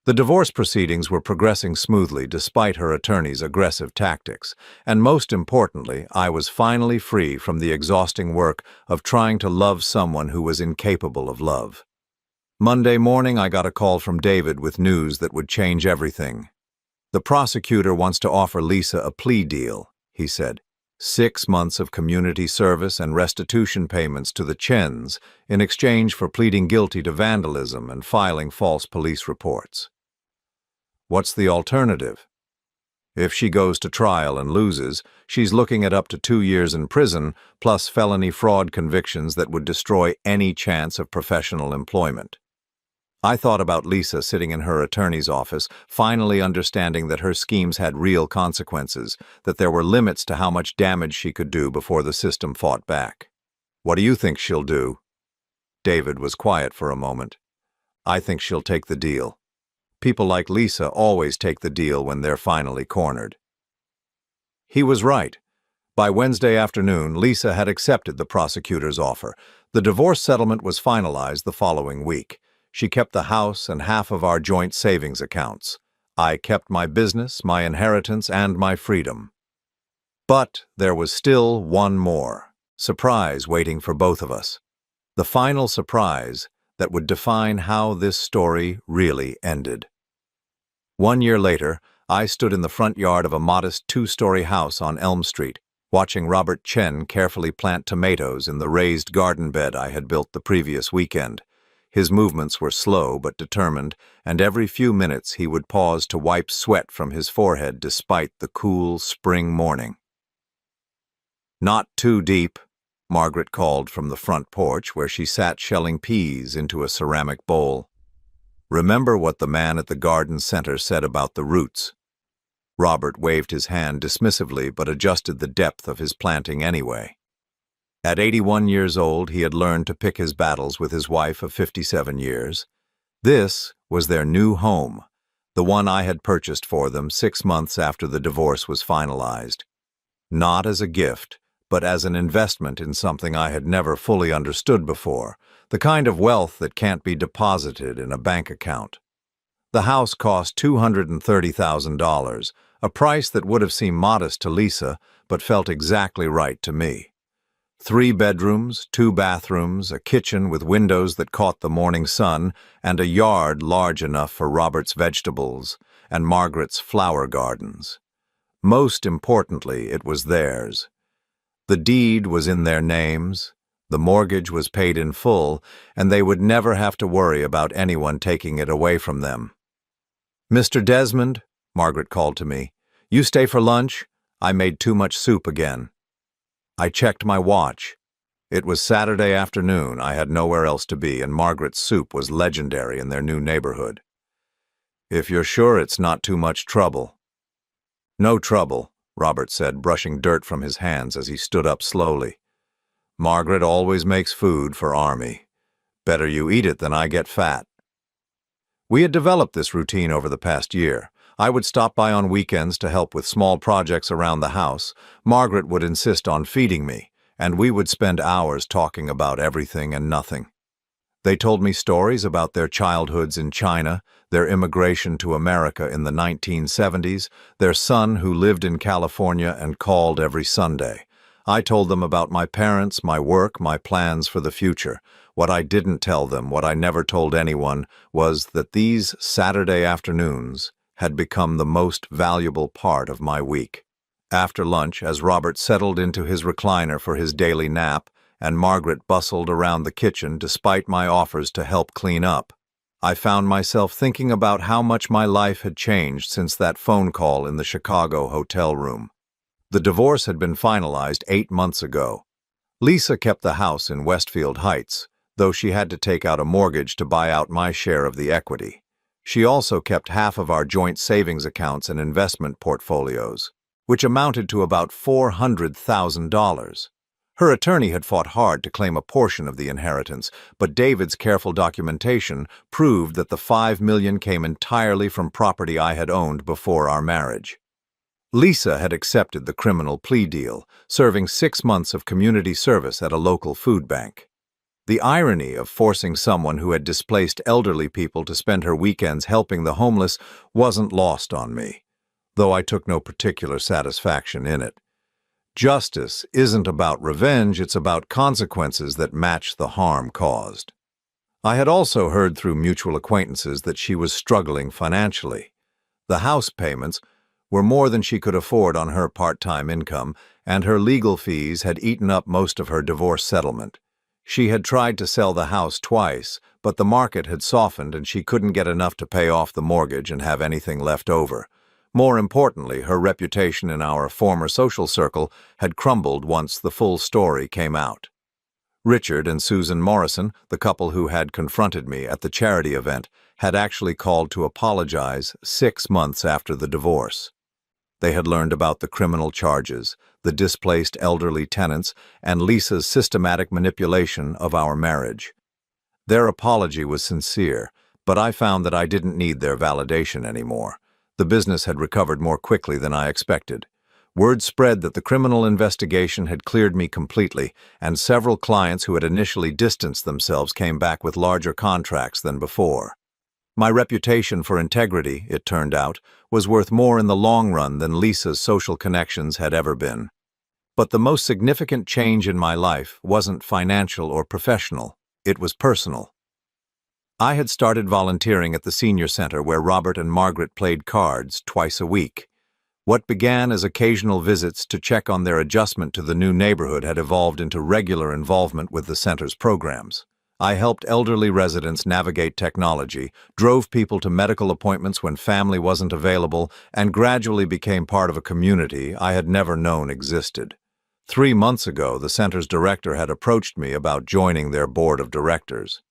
The divorce proceedings were progressing smoothly despite her attorney's aggressive tactics, and most importantly, I was finally free from the exhausting work of trying to love someone who was incapable of love. Monday morning, I got a call from David with news that would change everything. "The prosecutor wants to offer Lisa a plea deal," he said. 6 months of community service and restitution payments to the Chens in exchange for pleading guilty to vandalism and filing false police reports. What's the alternative? If she goes to trial and loses, she's looking at up to 2 years in prison, plus felony fraud convictions that would destroy any chance of professional employment. I thought about Lisa sitting in her attorney's office, finally understanding that her schemes had real consequences, that there were limits to how much damage she could do before the system fought back. "What do you think she'll do?" David was quiet for a moment. I think she'll take the deal. People like Lisa always take the deal when they're finally cornered. He was right. By Wednesday afternoon, Lisa had accepted the prosecutor's offer. The divorce settlement was finalized the following week. She kept the house and half of our joint savings accounts. I kept my business, my inheritance, and my freedom. But there was still one more surprise waiting for both of us. The final surprise that would define how this story really ended. 1 year later, I stood in the front yard of a modest two-story house on Elm Street, watching Robert Chen carefully plant tomatoes in the raised garden bed I had built the previous weekend. His movements were slow but determined, and every few minutes he would pause to wipe sweat from his forehead despite the cool spring morning. "Not too deep," Margaret called from the front porch where she sat shelling peas into a ceramic bowl. "Remember what the man at the garden center said about the roots." Robert waved his hand dismissively but adjusted the depth of his planting anyway. At 81 years old, he had learned to pick his battles with his wife of 57 years. This was their new home, the one I had purchased for them 6 months after the divorce was finalized. Not as a gift, but as an investment in something I had never fully understood before, the kind of wealth that can't be deposited in a bank account. The house cost $230,000, a price that would have seemed modest to Lisa, but felt exactly right to me. 3 bedrooms, 2 bathrooms, a kitchen with windows that caught the morning sun, and a yard large enough for Robert's vegetables and Margaret's flower gardens. Most importantly, it was theirs. The deed was in their names, the mortgage was paid in full, and they would never have to worry about anyone taking it away from them. "Mr. Desmond," Margaret called to me, "you stay for lunch? I made too much soup again." I checked my watch. It was Saturday afternoon, I had nowhere else to be, and Margaret's soup was legendary in their new neighborhood. "If you're sure it's not too much trouble." "No trouble," Robert said, brushing dirt from his hands as he stood up slowly. "Margaret always makes food for Army. Better you eat it than I get fat." We had developed this routine over the past year. I would stop by on weekends to help with small projects around the house. Margaret would insist on feeding me, and we would spend hours talking about everything and nothing. They told me stories about their childhoods in China, their immigration to America in the 1970s, their son who lived in California and called every Sunday. I told them about my parents, my work, my plans for the future. What I didn't tell them, what I never told anyone, was that these Saturday afternoons had become the most valuable part of my week. After lunch, as Robert settled into his recliner for his daily nap, and Margaret bustled around the kitchen despite my offers to help clean up, I found myself thinking about how much my life had changed since that phone call in the Chicago hotel room. The divorce had been finalized 8 months ago. Lisa kept the house in Westfield Heights, though she had to take out a mortgage to buy out my share of the equity. She also kept half of our joint savings accounts and investment portfolios, which amounted to about $400,000. Her attorney had fought hard to claim a portion of the inheritance, but David's careful documentation proved that the $5 million came entirely from property I had owned before our marriage. Lisa had accepted the criminal plea deal, serving 6 months of community service at a local food bank. The irony of forcing someone who had displaced elderly people to spend her weekends helping the homeless wasn't lost on me, though I took no particular satisfaction in it. Justice isn't about revenge, it's about consequences that match the harm caused. I had also heard through mutual acquaintances that she was struggling financially. The house payments were more than she could afford on her part-time income, and her legal fees had eaten up most of her divorce settlement. She had tried to sell the house twice, but the market had softened and she couldn't get enough to pay off the mortgage and have anything left over. More importantly, her reputation in our former social circle had crumbled once the full story came out. Richard and Susan Morrison, the couple who had confronted me at the charity event, had actually called to apologize 6 months after the divorce. They had learned about the criminal charges, the displaced elderly tenants, and Lisa's systematic manipulation of our marriage. Their apology was sincere, but I found that I didn't need their validation anymore. The business had recovered more quickly than I expected. Word spread that the criminal investigation had cleared me completely, and several clients who had initially distanced themselves came back with larger contracts than before. My reputation for integrity, it turned out, was worth more in the long run than Lisa's social connections had ever been. But the most significant change in my life wasn't financial or professional, it was personal. I had started volunteering at the senior center where Robert and Margaret played cards twice a week. What began as occasional visits to check on their adjustment to the new neighborhood had evolved into regular involvement with the center's programs. I helped elderly residents navigate technology, drove people to medical appointments when family wasn't available, and gradually became part of a community I had never known existed. 3 months ago, the center's director had approached me about joining their board of directors.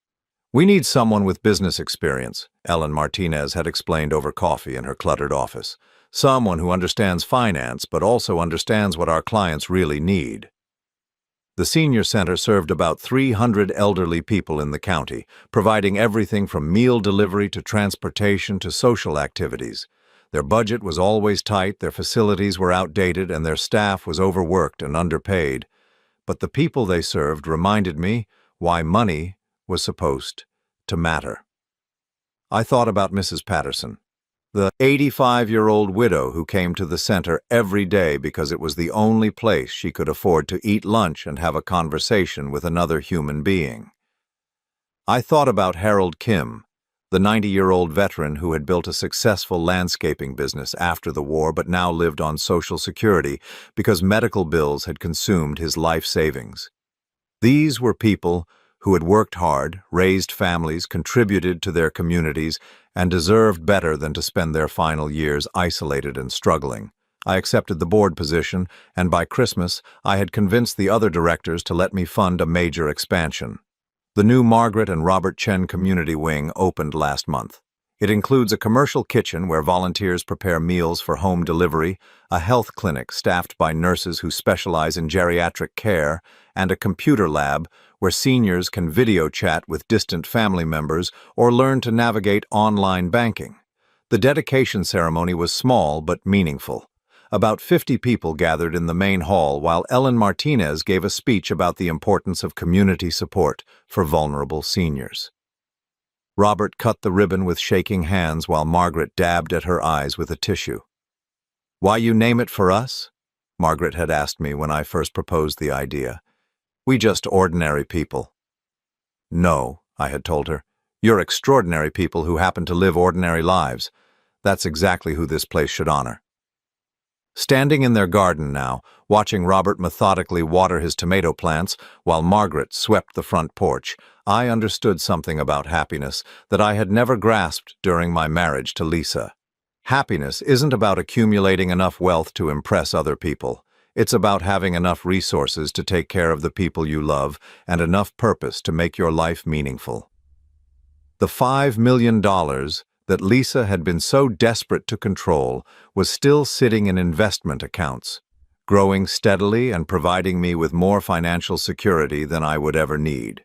"We need someone with business experience," Ellen Martinez had explained over coffee in her cluttered office. "Someone who understands finance but also understands what our clients really need." The senior center served about 300 elderly people in the county, providing everything from meal delivery to transportation to social activities. Their budget was always tight, their facilities were outdated, and their staff was overworked and underpaid. But the people they served reminded me why money was supposed to matter. I thought about Mrs. Patterson, the 85-year-old widow who came to the center every day because it was the only place she could afford to eat lunch and have a conversation with another human being. I thought about Harold Kim, the 90-year-old veteran who had built a successful landscaping business after the war but now lived on Social Security because medical bills had consumed his life savings. These were people who had worked hard, raised families, contributed to their communities, and deserved better than to spend their final years isolated and struggling. I accepted the board position, and by Christmas, I had convinced the other directors to let me fund a major expansion. The new Margaret and Robert Chen Community Wing opened last month. It includes a commercial kitchen where volunteers prepare meals for home delivery, a health clinic staffed by nurses who specialize in geriatric care, and a computer lab where seniors can video chat with distant family members or learn to navigate online banking. The dedication ceremony was small but meaningful. About 50 people gathered in the main hall while Ellen Martinez gave a speech about the importance of community support for vulnerable seniors. Robert cut the ribbon with shaking hands while Margaret dabbed at her eyes with a tissue. "Why you name it for us?" Margaret had asked me when I first proposed the idea. "We just ordinary people." "No," I had told her. "You're extraordinary people who happen to live ordinary lives. That's exactly who this place should honor." Standing in their garden now, watching Robert methodically water his tomato plants while Margaret swept the front porch, I understood something about happiness that I had never grasped during my marriage to Lisa. Happiness isn't about accumulating enough wealth to impress other people. It's about having enough resources to take care of the people you love and enough purpose to make your life meaningful. The $5 million that Lisa had been so desperate to control was still sitting in investment accounts, growing steadily and providing me with more financial security than I would ever need.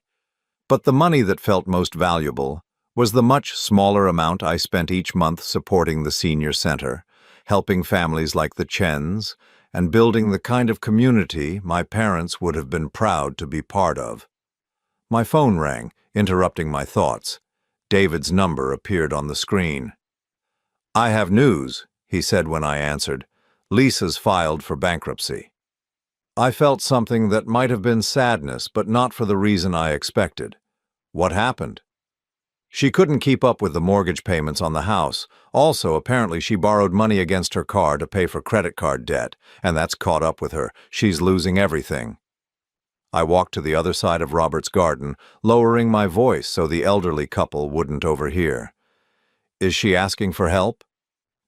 But the money that felt most valuable was the much smaller amount I spent each month supporting the senior center, helping families like the Chens, and building the kind of community my parents would have been proud to be part of. My phone rang, interrupting my thoughts. David's number appeared on the screen. "I have news," he said when I answered. "Lisa's filed for bankruptcy." I felt something that might have been sadness, but not for the reason I expected. What happened? She couldn't keep up with the mortgage payments on the house. Also, apparently she borrowed money against her car to pay for credit card debt, and that's caught up with her. She's losing everything. I walked to the other side of Robert's garden, lowering my voice so the elderly couple wouldn't overhear. "Is she asking for help?"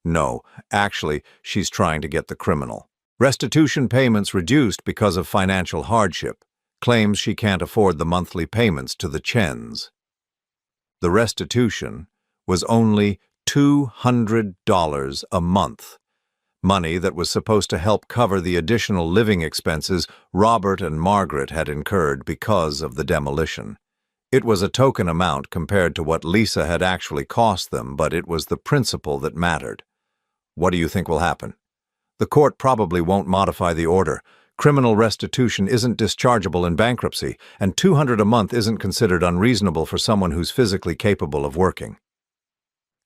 "No, actually, she's trying to get the criminal. Restitution payments reduced because of financial hardship. Claims she can't afford the monthly payments to the Chens." The restitution was only $200 a month. Money that was supposed to help cover the additional living expenses Robert and Margaret had incurred because of the demolition. It was a token amount compared to what Lisa had actually cost them, but it was the principle that mattered. What do you think will happen? The court probably won't modify the order. Criminal restitution isn't dischargeable in bankruptcy, and $200 a month isn't considered unreasonable for someone who's physically capable of working.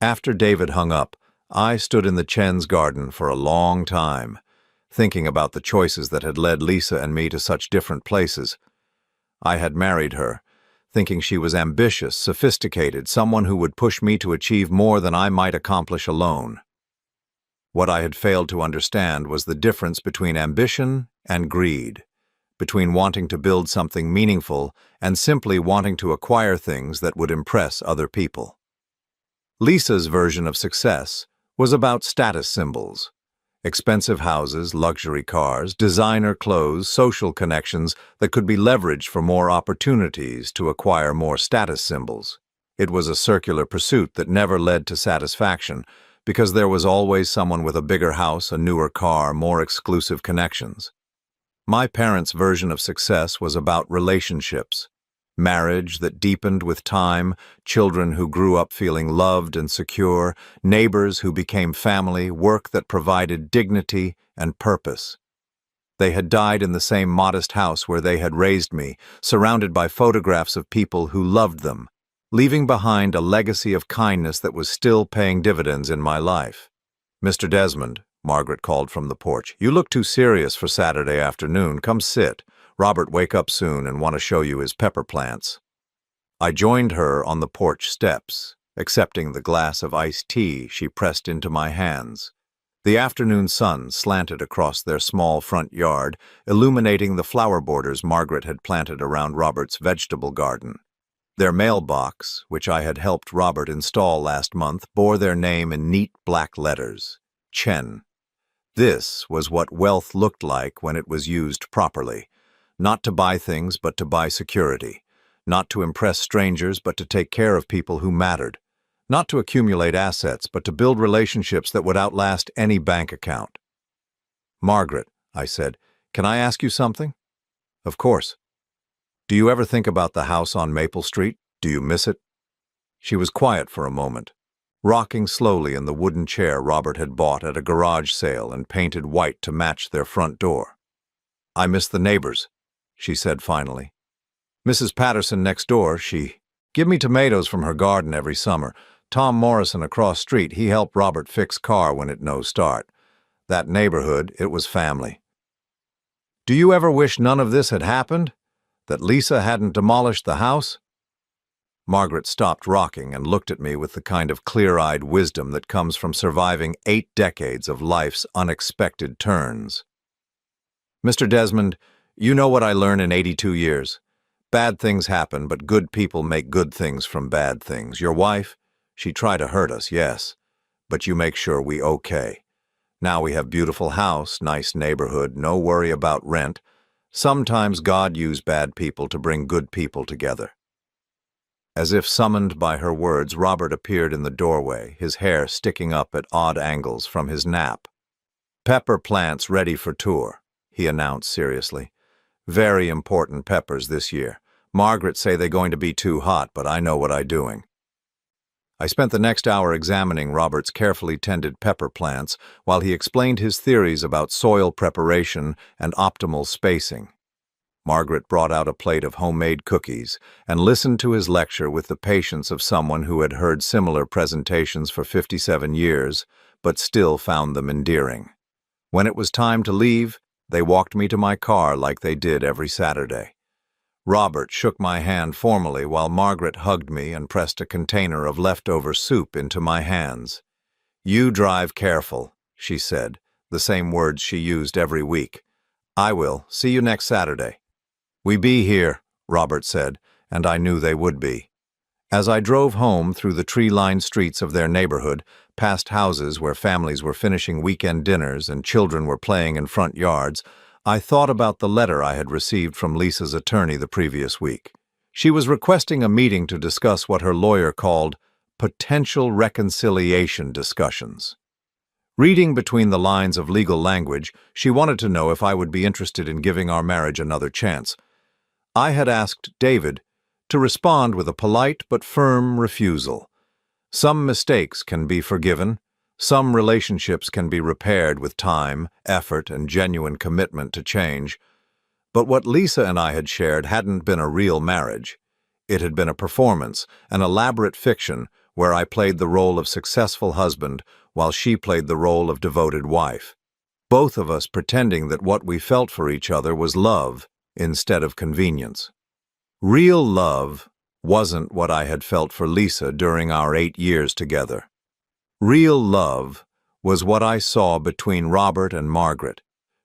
After David hung up, I stood in the Chen's garden for a long time, thinking about the choices that had led Lisa and me to such different places. I had married her, thinking she was ambitious, sophisticated, someone who would push me to achieve more than I might accomplish alone. What I had failed to understand was the difference between ambition and greed, between wanting to build something meaningful and simply wanting to acquire things that would impress other people. Lisa's version of success was about status symbols. Expensive houses, luxury cars, designer clothes, social connections that could be leveraged for more opportunities to acquire more status symbols. It was a circular pursuit that never led to satisfaction, because there was always someone with a bigger house, a newer car, more exclusive connections. My parents' version of success was about relationships. Marriage that deepened with time, children who grew up feeling loved and secure, neighbors who became family, work that provided dignity and purpose. They had died in the same modest house where they had raised me, surrounded by photographs of people who loved them, leaving behind a legacy of kindness that was still paying dividends in my life. "Mr. Desmond," Margaret called from the porch, "you look too serious for Saturday afternoon. Come sit. Robert wake up soon and want to show you his pepper plants." I joined her on the porch steps, accepting the glass of iced tea she pressed into my hands. The afternoon sun slanted across their small front yard, illuminating the flower borders Margaret had planted around Robert's vegetable garden. Their mailbox, which I had helped Robert install last month, bore their name in neat black letters, Chen. This was what wealth looked like when it was used properly. Not to buy things, but to buy security. Not to impress strangers, but to take care of people who mattered. Not to accumulate assets, but to build relationships that would outlast any bank account. "Margaret," I said, "can I ask you something?" "Of course." "Do you ever think about the house on Maple Street? Do you miss it?" She was quiet for a moment, rocking slowly in the wooden chair Robert had bought at a garage sale and painted white to match their front door. "I miss the neighbors," she said finally. "Mrs. Patterson next door, she give me tomatoes from her garden every summer. Tom Morrison across street, he helped Robert fix car when it no start. That neighborhood, it was family." "Do you ever wish none of this had happened? That Lisa hadn't demolished the house?" Margaret stopped rocking and looked at me with the kind of clear-eyed wisdom that comes from surviving 8 decades of life's unexpected turns. "Mr. Desmond, you know what I learned in 82 years. Bad things happen, but good people make good things from bad things. Your wife, she tried to hurt us, yes, but you make sure we okay. Now we have beautiful house, nice neighborhood, no worry about rent. Sometimes God used bad people to bring good people together." As if summoned by her words, Robert appeared in the doorway, his hair sticking up at odd angles from his nap. "Pepper plants ready for tour," he announced seriously. "Very important peppers this year. Margaret say they're going to be too hot, but I know what I'm doing." I spent the next hour examining Robert's carefully tended pepper plants while he explained his theories about soil preparation and optimal spacing. Margaret brought out a plate of homemade cookies and listened to his lecture with the patience of someone who had heard similar presentations for 57 years, but still found them endearing. When it was time to leave, they walked me to my car like they did every Saturday. Robert shook my hand formally while Margaret hugged me and pressed a container of leftover soup into my hands. "You drive careful," she said, the same words she used every week. "I will. See you next Saturday." "We be here," Robert said, and I knew they would be. As I drove home through the tree-lined streets of their neighborhood, past houses where families were finishing weekend dinners and children were playing in front yards, I thought about the letter I had received from Lisa's attorney the previous week. She was requesting a meeting to discuss what her lawyer called potential reconciliation discussions. Reading between the lines of legal language, she wanted to know if I would be interested in giving our marriage another chance. I had asked David, to respond with a polite but firm refusal. Some mistakes can be forgiven. Some relationships can be repaired with time, effort, and genuine commitment to change. But what Lisa and I had shared hadn't been a real marriage. It had been a performance, an elaborate fiction where I played the role of successful husband while she played the role of devoted wife. Both of us pretending that what we felt for each other was love instead of convenience. Real love wasn't what I had felt for Lisa during our 8 years together. Real love was what I saw between Robert and Margaret,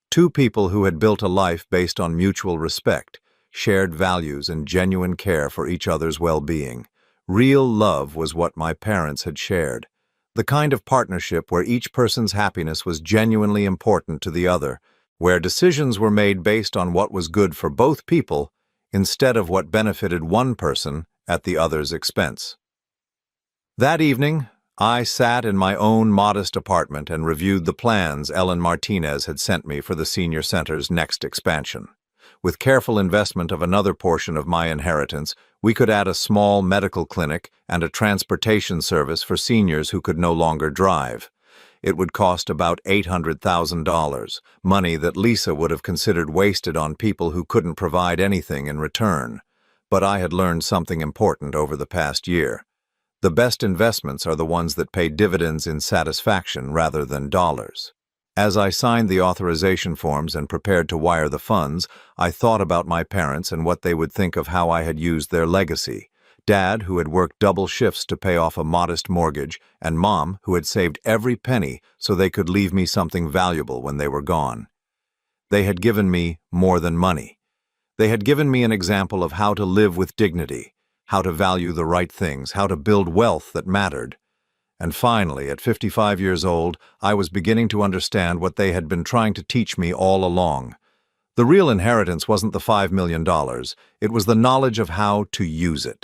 two people who had built a life based on mutual respect, shared values, and genuine care for each other's well-being. Real love was what my parents had shared, the kind of partnership where each person's happiness was genuinely important to the other, where decisions were made based on what was good for both people instead of what benefited one person at the other's expense. That evening, I sat in my own modest apartment and reviewed the plans Ellen Martinez had sent me for the senior center's next expansion. With careful investment of another portion of my inheritance, we could add a small medical clinic and a transportation service for seniors who could no longer drive. It would cost about $800,000, money that Lisa would have considered wasted on people who couldn't provide anything in return. But I had learned something important over the past year. The best investments are the ones that pay dividends in satisfaction rather than dollars. As I signed the authorization forms and prepared to wire the funds, I thought about my parents and what they would think of how I had used their legacy. Dad, who had worked double shifts to pay off a modest mortgage, and Mom, who had saved every penny so they could leave me something valuable when they were gone. They had given me more than money. They had given me an example of how to live with dignity, how to value the right things, how to build wealth that mattered. And finally, at 55 years old, I was beginning to understand what they had been trying to teach me all along. The real inheritance wasn't the $5 million, it was the knowledge of how to use it.